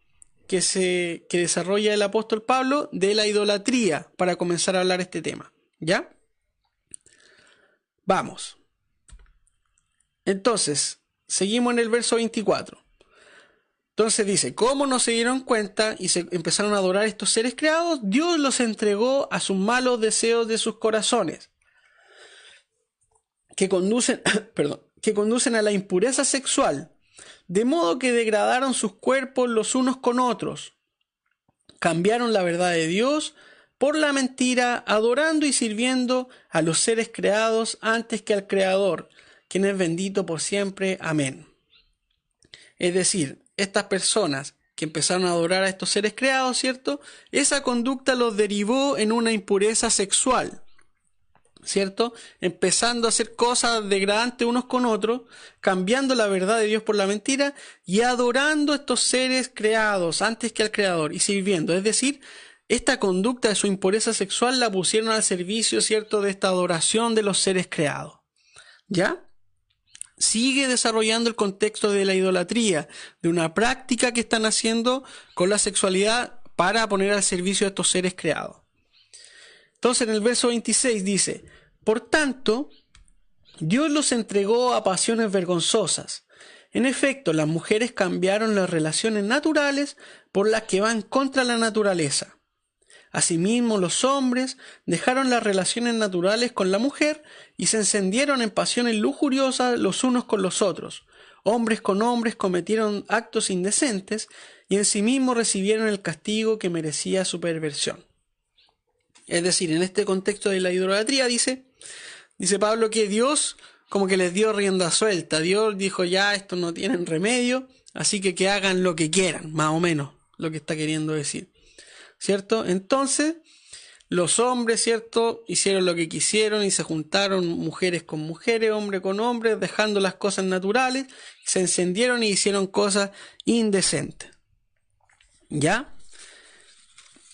que desarrolla el apóstol Pablo de la idolatría para comenzar a hablar este tema. ¿Ya? Vamos. Entonces, seguimos en el verso 24. Entonces dice, ¿cómo no se dieron cuenta y se empezaron a adorar estos seres creados? Dios los entregó a sus malos deseos de sus corazones, que conducen, que conducen a la impureza sexual, de modo que degradaron sus cuerpos los unos con otros. Cambiaron la verdad de Dios por la mentira, adorando y sirviendo a los seres creados antes que al Creador, quien es bendito por siempre. Amén. Es decir, estas personas que empezaron a adorar a estos seres creados, ¿cierto? Esa conducta los derivó en una impureza sexual, ¿cierto? Empezando a hacer cosas degradantes unos con otros, cambiando la verdad de Dios por la mentira y adorando a estos seres creados antes que al Creador y sirviendo. Es decir, esta conducta de su impureza sexual la pusieron al servicio, ¿cierto?, de esta adoración de los seres creados. ¿Ya? Sigue desarrollando el contexto de la idolatría, de una práctica que están haciendo con la sexualidad para poner al servicio de estos seres creados. Entonces en el verso 26 dice, por tanto, Dios los entregó a pasiones vergonzosas. En efecto, las mujeres cambiaron las relaciones naturales por las que van contra la naturaleza. Asimismo, los hombres dejaron las relaciones naturales con la mujer y se encendieron en pasiones lujuriosas los unos con los otros. Hombres con hombres cometieron actos indecentes y en sí mismos recibieron el castigo que merecía su perversión. Es decir, en este contexto de la idolatría dice Pablo que Dios como que les dio rienda suelta. Dios dijo, ya, esto no tienen remedio, así que hagan lo que quieran, más o menos, lo que está queriendo decir. ¿Cierto? Entonces, los hombres, ¿cierto?, hicieron lo que quisieron y se juntaron mujeres con mujeres, hombre con hombre, dejando las cosas naturales, se encendieron y hicieron cosas indecentes. ¿Ya?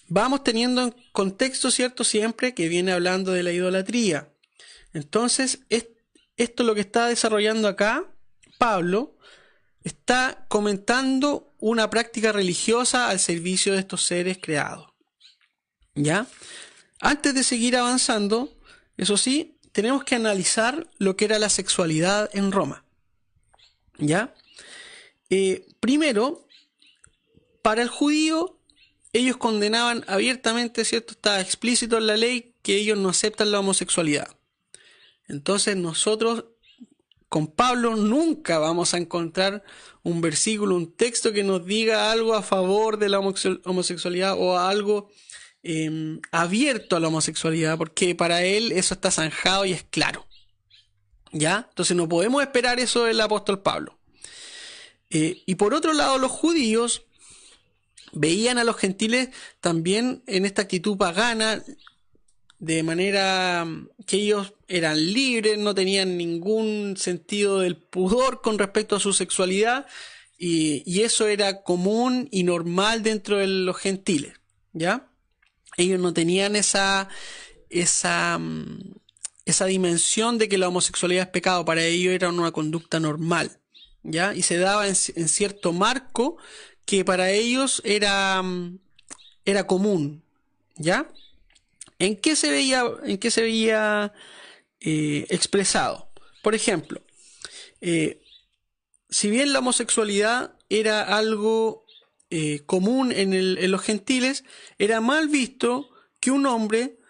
Vamos teniendo en contexto, ¿cierto?, siempre que viene hablando de la idolatría. Entonces, esto lo que está desarrollando acá, Pablo, está comentando una práctica religiosa al servicio de estos seres creados. ¿Ya? Antes de seguir avanzando, eso sí, tenemos que analizar lo que era la sexualidad en Roma. ¿Ya? Primero, para el judío, ellos condenaban abiertamente, ¿cierto? Está explícito en la ley que ellos no aceptan la homosexualidad. Entonces nosotros con Pablo nunca vamos a encontrar un versículo, un texto que nos diga algo a favor de la homosexualidad o algo abierto a la homosexualidad, porque para él eso está zanjado y es claro. ¿Ya? Entonces no podemos esperar eso del apóstol Pablo. Y por otro lado, los judíos veían a los gentiles también en esta actitud pagana, de manera que ellos eran libres, no tenían ningún sentido del pudor con respecto a su sexualidad, y eso era común y normal dentro de los gentiles, ¿ya? Ellos no tenían esa dimensión de que la homosexualidad es pecado. Para ellos era una conducta normal, ¿ya? Y se daba en cierto marco que para ellos era común, ¿ya? ¿En qué se veía expresado? Por ejemplo, si bien la homosexualidad era algo común en los gentiles, era mal visto que un hombre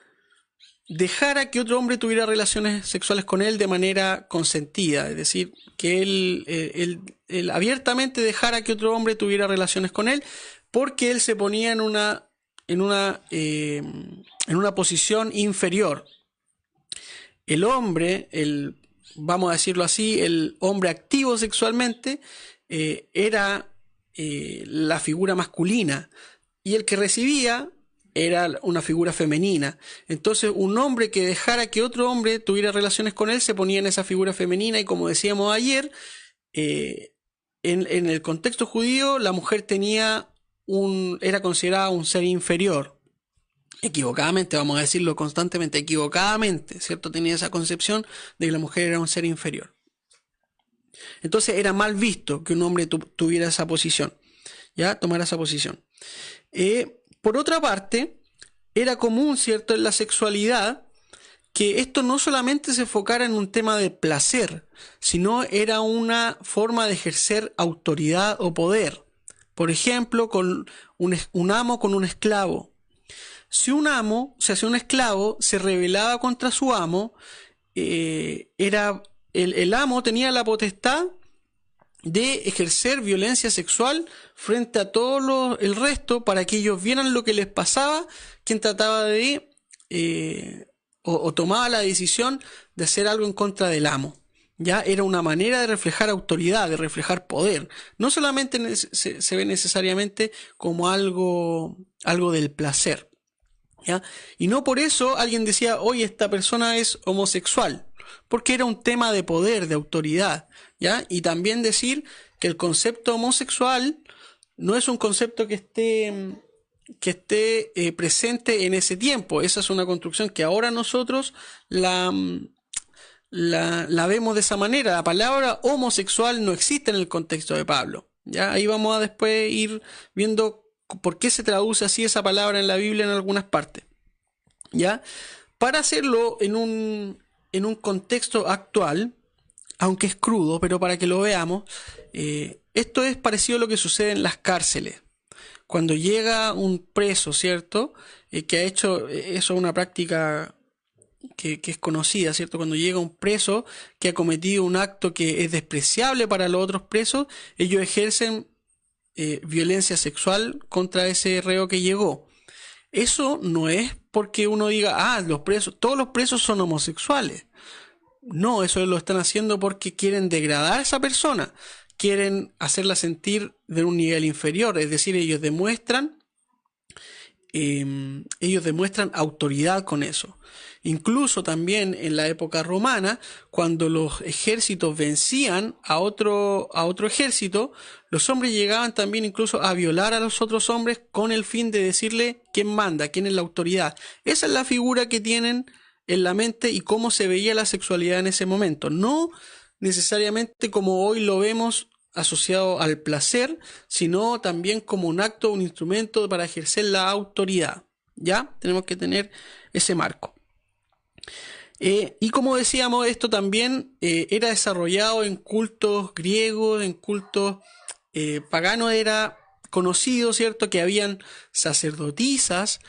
dejara que otro hombre tuviera relaciones sexuales con él de manera consentida, es decir, que él abiertamente dejara que otro hombre tuviera relaciones con él, porque él se ponía en una posición inferior. El hombre, vamos a decirlo así, el hombre activo sexualmente era la figura masculina, y el que recibía era una figura femenina. Entonces un hombre que dejara que otro hombre tuviera relaciones con él se ponía en esa figura femenina, y como decíamos ayer, en el contexto judío la mujer era considerada un ser inferior. Equivocadamente, vamos a decirlo constantemente, equivocadamente, ¿cierto? Tenía esa concepción de que la mujer era un ser inferior. Entonces era mal visto que un hombre tuviera esa posición, ¿ya? Tomara esa posición. Por otra parte, era común, ¿cierto?, en la sexualidad, que esto no solamente se enfocara en un tema de placer, sino era una forma de ejercer autoridad o poder. Por ejemplo, con un amo con un esclavo. Si un esclavo se rebelaba contra su amo, el amo tenía la potestad de ejercer violencia sexual frente a todo el resto, para que ellos vieran lo que les pasaba quien trataba de o tomaba la decisión de hacer algo en contra del amo. Ya era una manera de reflejar autoridad, de reflejar poder. No solamente se ve necesariamente como algo del placer, ¿ya? Y no por eso alguien decía, oye, esta persona es homosexual, porque era un tema de poder, de autoridad, ¿ya? Y también decir que el concepto homosexual no es un concepto que esté presente en ese tiempo. Esa es una construcción que ahora nosotros la vemos de esa manera. La palabra homosexual no existe en el contexto de Pablo, ¿ya? Ahí vamos a después ir viendo por qué se traduce así esa palabra en la Biblia en algunas partes, ¿ya? Para hacerlo en un contexto actual, aunque es crudo, pero para que lo veamos, esto es parecido a lo que sucede en las cárceles. Cuando llega un preso, ¿cierto?, que ha hecho, eso es una práctica que es conocida, ¿cierto? Cuando llega un preso que ha cometido un acto que es despreciable para los otros presos, ellos ejercen violencia sexual contra ese reo que llegó. Eso no es porque uno diga, todos los presos son homosexuales. No, eso lo están haciendo porque quieren degradar a esa persona, quieren hacerla sentir de un nivel inferior, es decir, ellos demuestran autoridad con eso. Incluso también en la época romana, cuando los ejércitos vencían a otro ejército, los hombres llegaban también incluso a violar a los otros hombres con el fin de decirle quién manda, quién es la autoridad. Esa es la figura que tienen en la mente y cómo se veía la sexualidad en ese momento. No necesariamente como hoy lo vemos asociado al placer, sino también como un acto, un instrumento para ejercer la autoridad. ¿Ya? Tenemos que tener ese marco. Y como decíamos, esto también era desarrollado en cultos griegos, en cultos paganos, era conocido, ¿cierto?, que habían sacerdotisas,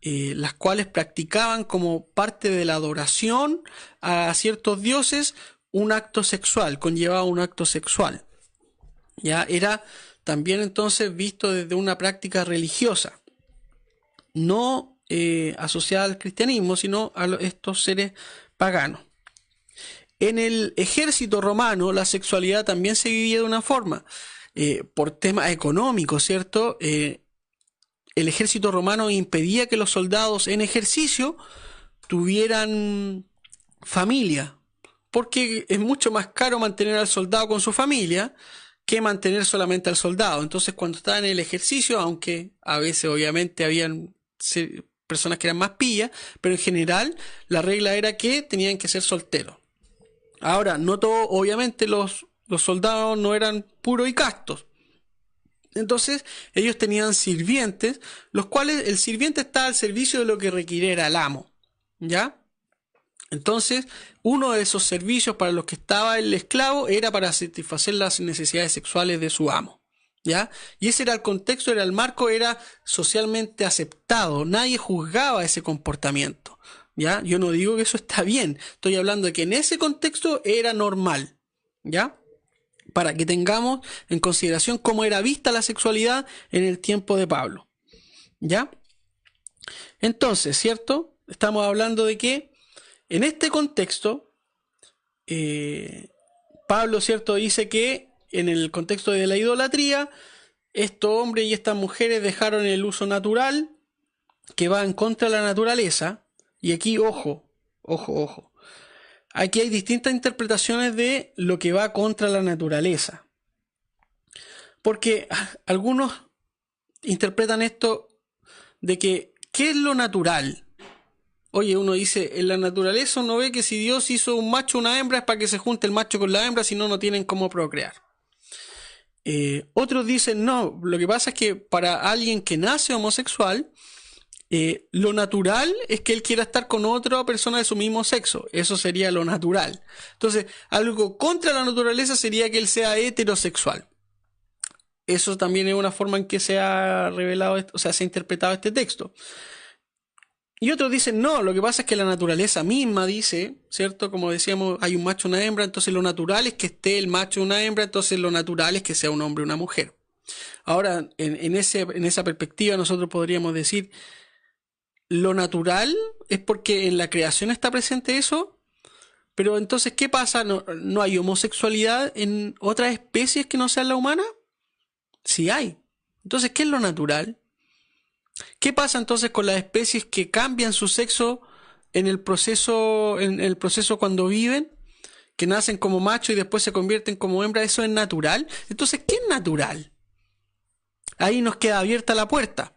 las cuales practicaban como parte de la adoración a ciertos dioses un acto sexual, conllevaba un acto sexual. Ya era también entonces visto desde una práctica religiosa, no asociada al cristianismo, sino a estos seres paganos. En el ejército romano la sexualidad también se vivía de una forma, por temas económicos, ¿cierto? El ejército romano impedía que los soldados en ejercicio tuvieran familia, porque es mucho más caro mantener al soldado con su familia que mantener solamente al soldado. Entonces, cuando estaba en el ejercicio, aunque a veces obviamente habían personas que eran más pillas, pero en general la regla era que tenían que ser solteros. Ahora, no todo, obviamente los soldados no eran puros y castos. Entonces, ellos tenían sirvientes, los cuales el sirviente estaba al servicio de lo que requiriera el amo, ¿ya? Entonces, uno de esos servicios para los que estaba el esclavo era para satisfacer las necesidades sexuales de su amo, ¿ya? Y ese era el contexto, era el marco, era socialmente aceptado, nadie juzgaba ese comportamiento, ¿ya? Yo no digo que eso está bien, estoy hablando de que en ese contexto era normal, ¿ya? Para que tengamos en consideración cómo era vista la sexualidad en el tiempo de Pablo, ¿ya? Entonces, ¿cierto? Estamos hablando de que en este contexto, Pablo, ¿cierto?, dice que en el contexto de la idolatría, estos hombres y estas mujeres dejaron el uso natural que va en contra de la naturaleza. Y aquí, ojo, aquí hay distintas interpretaciones de lo que va contra la naturaleza. Porque algunos interpretan esto de que, ¿qué es lo natural? Oye, uno dice, en la naturaleza uno ve que si Dios hizo un macho o una hembra es para que se junte el macho con la hembra, si no, no tienen cómo procrear. Otros dicen, no, lo que pasa es que para alguien que nace homosexual, lo natural es que él quiera estar con otra persona de su mismo sexo. Eso sería lo natural. Entonces, algo contra la naturaleza sería que él sea heterosexual. Eso también es una forma en que se ha revelado, o sea, se ha interpretado este texto. Y otros dicen, no, lo que pasa es que la naturaleza misma dice, ¿cierto? Como decíamos, hay un macho y una hembra, entonces lo natural es que esté el macho y una hembra, entonces lo natural es que sea un hombre y una mujer. Ahora, en esa perspectiva nosotros podríamos decir, lo natural es porque en la creación está presente eso, pero entonces, ¿qué pasa? ¿No hay homosexualidad en otras especies que no sean la humana? Sí hay. Entonces, ¿qué es lo natural? ¿Qué pasa entonces con las especies que cambian su sexo en el proceso cuando viven? Que nacen como macho y después se convierten como hembra, ¿eso es natural? Entonces, ¿qué es natural? Ahí nos queda abierta la puerta.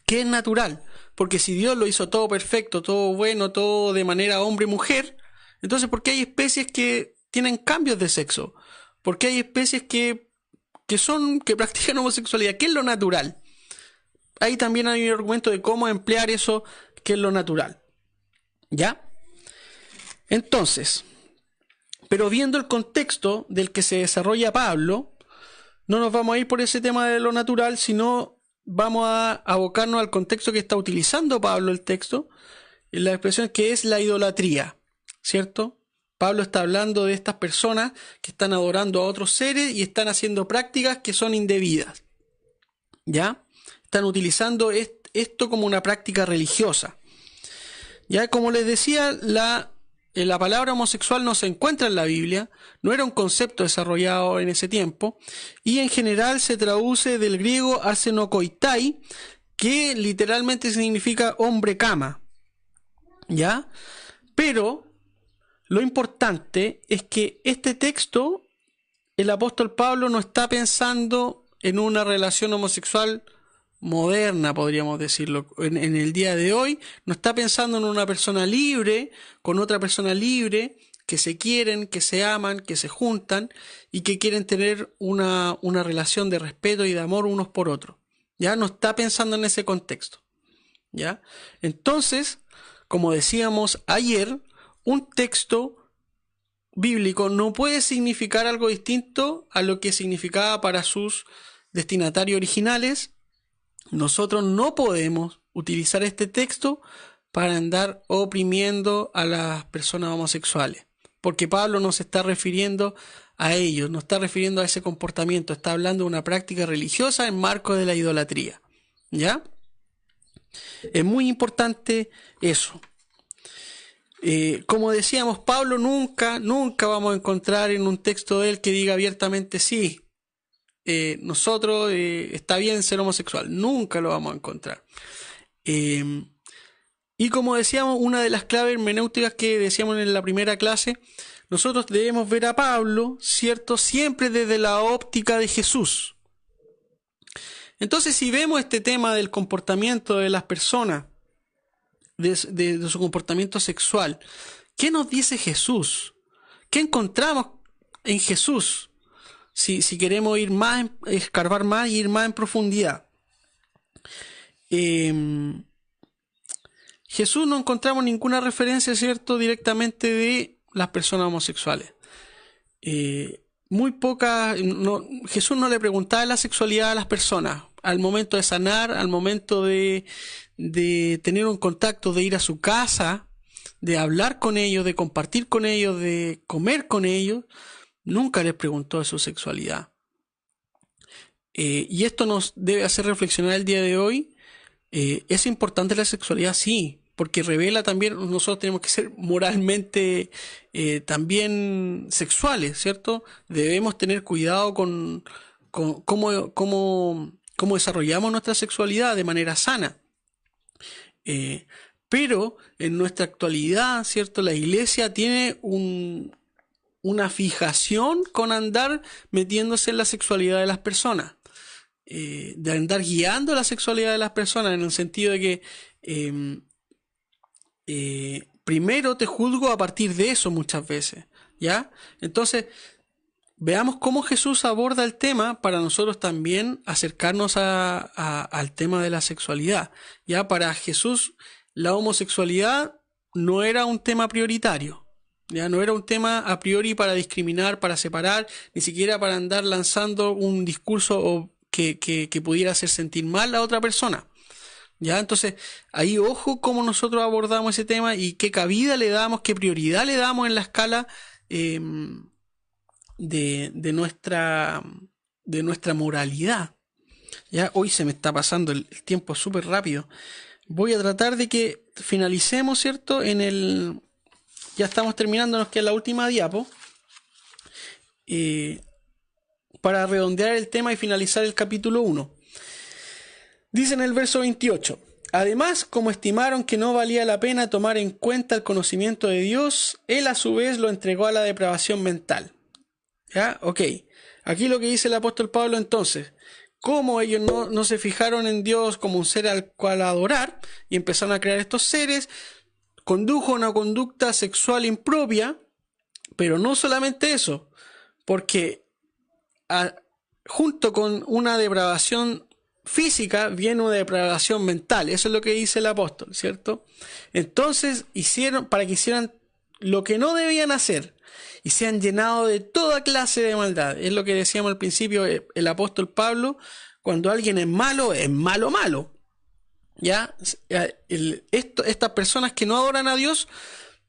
¿Qué es natural? Porque si Dios lo hizo todo perfecto, todo bueno, todo de manera hombre y mujer, entonces ¿por qué hay especies que tienen cambios de sexo? ¿Por qué hay especies que practican homosexualidad? ¿Qué es lo natural? Ahí también hay un argumento de cómo emplear eso que es lo natural. ¿Ya? Entonces, pero viendo el contexto del que se desarrolla Pablo, no nos vamos a ir por ese tema de lo natural, sino vamos a abocarnos al contexto que está utilizando Pablo el texto, en la expresión que es la idolatría, ¿cierto? Pablo está hablando de estas personas que están adorando a otros seres y están haciendo prácticas que son indebidas, ¿ya? Están utilizando esto como una práctica religiosa. Ya, como les decía, la palabra homosexual no se encuentra en la Biblia, no era un concepto desarrollado en ese tiempo, y en general se traduce del griego arsenokoitai, que literalmente significa hombre cama. ¿Ya? Pero lo importante es que este texto, el apóstol Pablo no está pensando en una relación homosexual moderna, podríamos decirlo, en el día de hoy. No está pensando en una persona libre con otra persona libre, que se quieren, que se aman, que se juntan y que quieren tener una relación de respeto y de amor unos por otros. Ya no está pensando en ese contexto. ¿Ya? Entonces, como decíamos ayer, un texto bíblico no puede significar algo distinto a lo que significaba para sus destinatarios originales, nosotros no podemos utilizar este texto para andar oprimiendo a las personas homosexuales, porque Pablo no se está refiriendo a ellos, no está refiriendo a ese comportamiento, está hablando de una práctica religiosa en marco de la idolatría. ¿Ya? Es muy importante eso. Como decíamos, Pablo nunca vamos a encontrar en un texto de él que diga abiertamente sí, nosotros está bien ser homosexual. Nunca lo vamos a encontrar. Y como decíamos, una de las claves hermenéuticas que decíamos en la primera clase, nosotros debemos ver a Pablo, ¿cierto?, siempre desde la óptica de Jesús. Entonces, si vemos este tema del comportamiento de las personas, de su comportamiento sexual, ¿qué nos dice Jesús? ¿Qué encontramos en Jesús? Si queremos ir más, escarbar más y ir más en profundidad. Jesús no encontramos ninguna referencia, ¿cierto?, directamente de las personas homosexuales. Muy poca. Jesús no le preguntaba la sexualidad a las personas al momento de sanar, al momento de tener un contacto, de ir a su casa, de hablar con ellos, de compartir con ellos, de comer con ellos. Nunca les preguntó de su sexualidad. Y esto nos debe hacer reflexionar el día de hoy. ¿Es importante la sexualidad? Sí, porque revela también, nosotros tenemos que ser moralmente también sexuales, ¿cierto? Debemos tener cuidado con cómo desarrollamos nuestra sexualidad de manera sana. Pero en nuestra actualidad, ¿cierto?, la iglesia tiene una fijación con andar metiéndose en la sexualidad de las personas. De andar guiando la sexualidad de las personas, en el sentido de que primero te juzgo a partir de eso muchas veces, ¿ya? Entonces, veamos cómo Jesús aborda el tema para nosotros también acercarnos al tema de la sexualidad. Ya para Jesús la homosexualidad no era un tema prioritario, ya no era un tema a priori para discriminar, para separar, ni siquiera para andar lanzando un discurso que pudiera hacer sentir mal a otra persona. ¿Ya? Entonces, ahí ojo cómo nosotros abordamos ese tema y qué cabida le damos, qué prioridad le damos en la escala de nuestra moralidad. Ya hoy se me está pasando el tiempo súper rápido. Voy a tratar de que finalicemos, ¿cierto? Ya estamos terminando, nos queda la última diapo. Para redondear el tema y finalizar el capítulo 1. Dice en el verso 28: además, como estimaron que no valía la pena tomar en cuenta el conocimiento de Dios, Él a su vez lo entregó a la depravación mental. ¿Ya? Ok. Aquí lo que dice el apóstol Pablo entonces: como ellos no se fijaron en Dios como un ser al cual adorar y empezaron a crear estos seres, condujo a una conducta sexual impropia, pero no solamente eso, porque junto con una depravación física viene una depravación mental. Eso es lo que dice el apóstol, ¿cierto? Entonces para que hicieran lo que no debían hacer y se han llenado de toda clase de maldad. Es lo que decíamos al principio el apóstol Pablo: cuando alguien es malo malo. ¿Ya? Estas personas que no adoran a Dios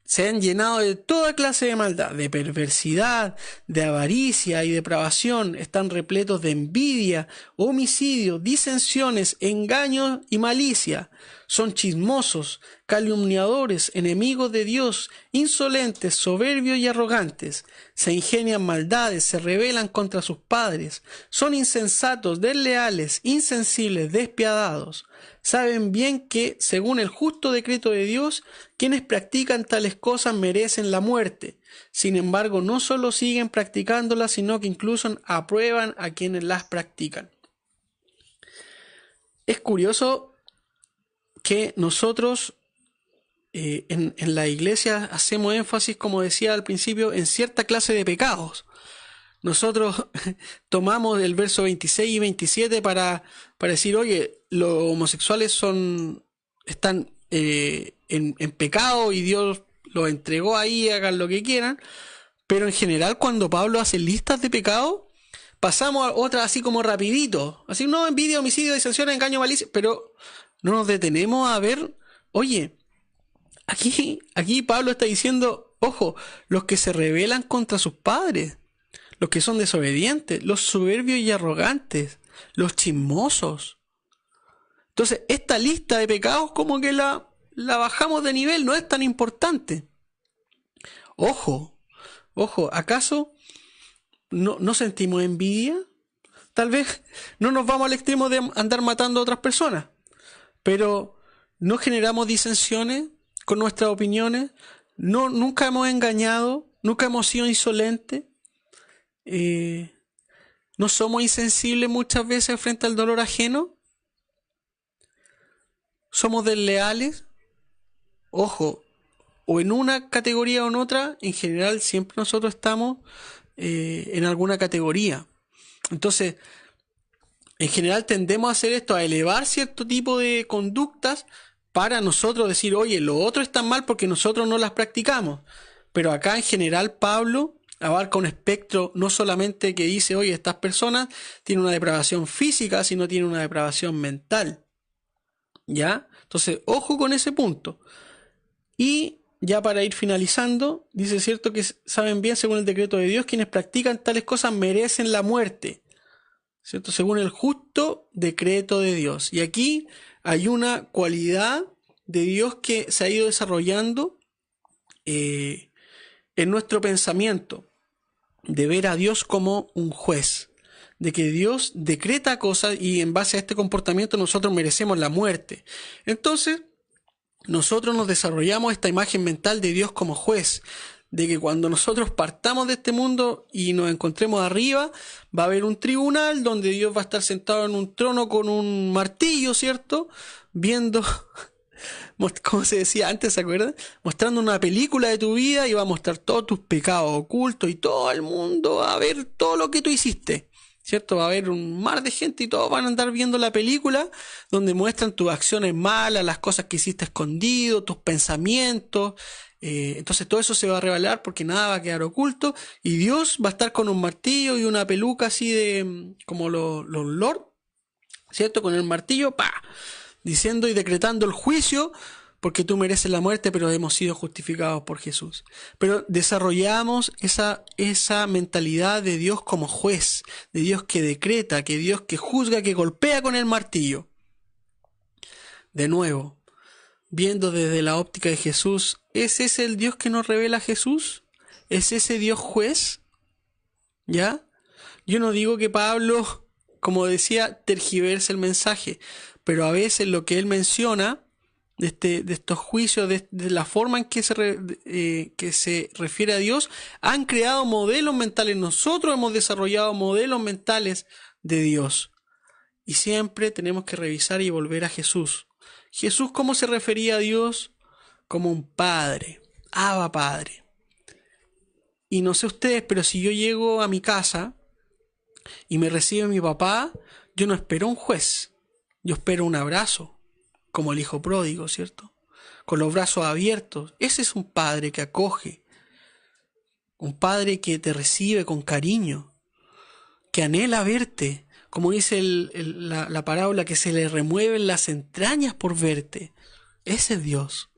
se han llenado de toda clase de maldad, de perversidad, de avaricia y depravación. Están repletos de envidia, homicidio, disensiones, engaños y malicia. Son chismosos, calumniadores, enemigos de Dios, insolentes, soberbios y arrogantes. Se ingenian maldades, se rebelan contra sus padres. Son insensatos, desleales, insensibles, despiadados. Saben bien que, según el justo decreto de Dios, quienes practican tales cosas merecen la muerte. Sin embargo, no solo siguen practicándolas, sino que incluso aprueban a quienes las practican. Es curioso que nosotros en la iglesia hacemos énfasis, como decía al principio, en cierta clase de pecados. Nosotros tomamos el verso 26 y 27 para decir: oye, los homosexuales están en pecado y Dios los entregó ahí, hagan lo que quieran. Pero en general, cuando Pablo hace listas de pecados, pasamos a otras así como rapidito. Así, no, envidia, homicidio, disensión, engaño, malicia. Pero no nos detenemos a ver, oye, aquí Pablo está diciendo, ojo, los que se rebelan contra sus padres, los que son desobedientes, los soberbios y arrogantes, los chismosos. Entonces, esta lista de pecados como que la bajamos de nivel, no es tan importante. Ojo, ¿acaso no sentimos envidia? Tal vez no nos vamos al extremo de andar matando a otras personas, pero no generamos disensiones con nuestras opiniones, nunca hemos engañado, nunca hemos sido insolentes, no somos insensibles muchas veces frente al dolor ajeno, somos desleales. Ojo, o en una categoría o en otra, en general siempre nosotros estamos en alguna categoría. Entonces, en general tendemos a hacer esto, a elevar cierto tipo de conductas para nosotros decir, oye, lo otro está mal porque nosotros no las practicamos. Pero acá en general Pablo abarca un espectro no solamente que dice, oye, estas personas tienen una depravación física, sino tienen una depravación mental. ¿Ya? Entonces, ojo con ese punto. Y ya para ir finalizando, dice cierto que saben bien, según el decreto de Dios, quienes practican tales cosas merecen la muerte, ¿cierto? Según el justo decreto de Dios. Y aquí hay una cualidad de Dios que se ha ido desarrollando en nuestro pensamiento, de ver a Dios como un juez, de que Dios decreta cosas y en base a este comportamiento nosotros merecemos la muerte. Entonces, nosotros nos desarrollamos esta imagen mental de Dios como juez, de que cuando nosotros partamos de este mundo y nos encontremos arriba, va a haber un tribunal donde Dios va a estar sentado en un trono con un martillo, ¿cierto? Viendo, como se decía antes, ¿se acuerdan? Mostrando una película de tu vida y va a mostrar todos tus pecados ocultos y todo el mundo va a ver todo lo que tú hiciste, ¿cierto? Va a haber un mar de gente y todos van a andar viendo la película donde muestran tus acciones malas, las cosas que hiciste escondido, tus pensamientos. Entonces todo eso se va a revelar porque nada va a quedar oculto y Dios va a estar con un martillo y una peluca así de como los lord, ¿cierto? Con el martillo, ¡pa!, diciendo y decretando el juicio porque tú mereces la muerte, pero hemos sido justificados por Jesús. Pero desarrollamos esa mentalidad de Dios como juez, de Dios que decreta, que Dios que juzga, que golpea con el martillo. De nuevo, viendo desde la óptica de Jesús, ¿es ese el Dios que nos revela Jesús? ¿Es ese Dios juez? ¿Ya? Yo no digo que Pablo, como decía, tergiverse el mensaje, pero a veces lo que él menciona de estos juicios, de la forma en que se refiere a Dios, han creado modelos mentales. Nosotros hemos desarrollado modelos mentales de Dios. Y siempre tenemos que revisar y volver a Jesús. Jesús, ¿cómo se refería a Dios? Como un padre, Abba Padre. Y no sé ustedes, pero si yo llego a mi casa y me recibe mi papá, yo no espero un juez, yo espero un abrazo. Como el hijo pródigo, ¿cierto? Con los brazos abiertos. Ese es un padre que acoge. Un padre que te recibe con cariño. Que anhela verte. Como dice la parábola, que se le remueven las entrañas por verte. Ese es Dios.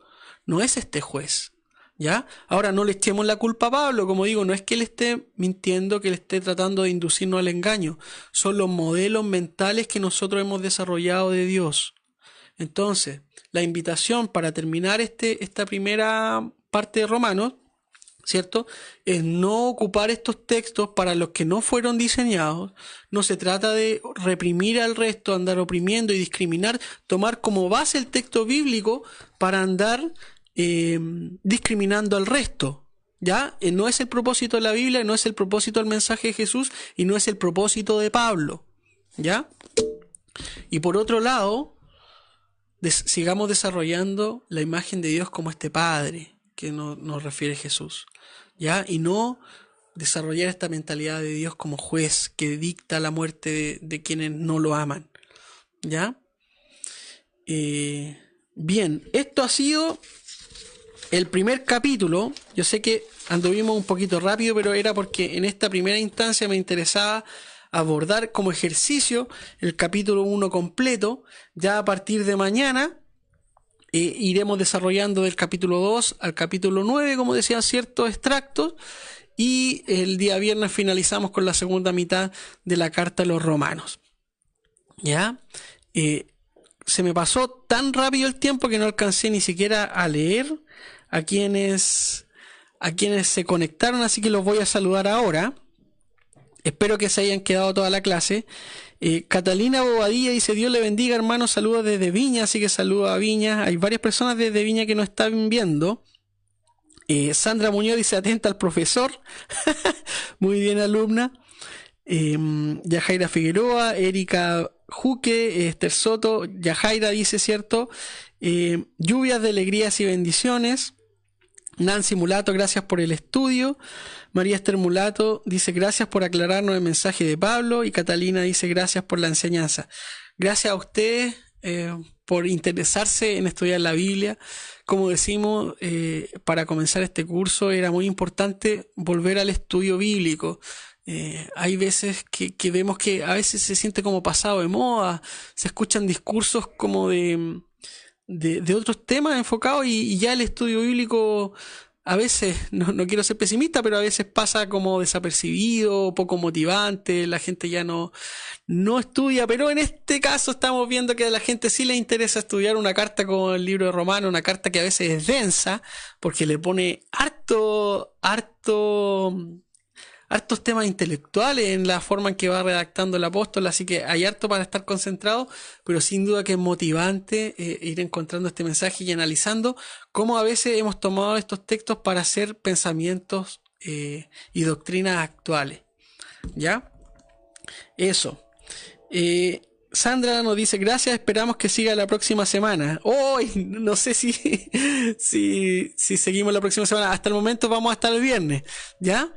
No es este juez. ¿Ya? Ahora no le echemos la culpa a Pablo. Como digo, no es que él esté mintiendo, que él esté tratando de inducirnos al engaño. Son los modelos mentales que nosotros hemos desarrollado de Dios. Entonces, la invitación para terminar esta primera parte de Romanos, ¿cierto?, es no ocupar estos textos para los que no fueron diseñados. No se trata de reprimir al resto, andar oprimiendo y discriminar, tomar como base el texto bíblico para andar discriminando al resto. ¿Ya? No es el propósito de la Biblia, no es el propósito del mensaje de Jesús y no es el propósito de Pablo. ¿Ya? Y por otro lado, sigamos desarrollando la imagen de Dios como este Padre que nos refiere Jesús, ¿ya? Y no desarrollar esta mentalidad de Dios como juez que dicta la muerte de quienes no lo aman, ¿ya? Bien, esto ha sido el primer capítulo. Yo sé que anduvimos un poquito rápido, pero era porque en esta primera instancia me interesaba abordar como ejercicio el capítulo 1 completo. Ya a partir de mañana iremos desarrollando del capítulo 2 al capítulo 9, como decían, ciertos extractos. Y el día viernes finalizamos con la segunda mitad de la carta a los romanos. ¿Ya? Se me pasó tan rápido el tiempo que no alcancé ni siquiera a leer a quienes se conectaron, así que los voy a saludar ahora. Espero que se hayan quedado toda la clase. Catalina Bobadilla dice: Dios le bendiga, hermano, saludos desde Viña, así que saludos a Viña. Hay varias personas desde Viña que nos están viendo. Sandra Muñoz dice: atenta al profesor. Muy bien, alumna. Yajaira Figueroa, Erika Juque, Esther Soto, Yajaira dice, ¿cierto? Lluvias de alegrías y bendiciones. Nancy Mulato, gracias por el estudio. María Esther Mulato dice: gracias por aclararnos el mensaje de Pablo. Y Catalina dice: gracias por la enseñanza. Gracias a ustedes por interesarse en estudiar la Biblia. Como decimos, para comenzar este curso era muy importante volver al estudio bíblico. Hay veces que vemos que a veces se siente como pasado de moda, se escuchan discursos como de otros temas enfocados y ya el estudio bíblico a veces, no quiero ser pesimista, pero a veces pasa como desapercibido, poco motivante, la gente ya no estudia, pero en este caso estamos viendo que a la gente sí le interesa estudiar una carta como el libro de Romanos, una carta que a veces es densa, porque le pone hartos temas intelectuales en la forma en que va redactando el apóstol, así que hay harto para estar concentrado, pero sin duda que es motivante ir encontrando este mensaje y analizando cómo a veces hemos tomado estos textos para hacer pensamientos y doctrinas actuales. ¿Ya? Eso. Sandra nos dice: gracias, esperamos que siga la próxima semana. Hoy no sé si seguimos la próxima semana. Hasta el momento vamos a estar el viernes, ¿ya?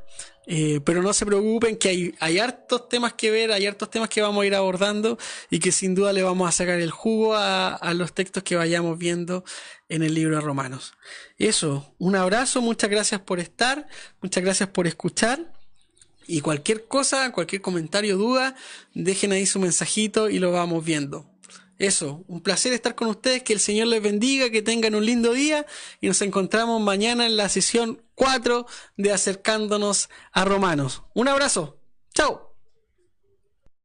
Pero no se preocupen que hay hartos temas que ver, hay hartos temas que vamos a ir abordando y que sin duda le vamos a sacar el jugo a los textos que vayamos viendo en el libro de Romanos. Eso, un abrazo, muchas gracias por estar, muchas gracias por escuchar. Y cualquier cosa, cualquier comentario, duda, dejen ahí su mensajito y lo vamos viendo. Eso, un placer estar con ustedes, que el Señor les bendiga, que tengan un lindo día y nos encontramos mañana en la sesión 4 de Acercándonos a Romanos. Un abrazo, chao.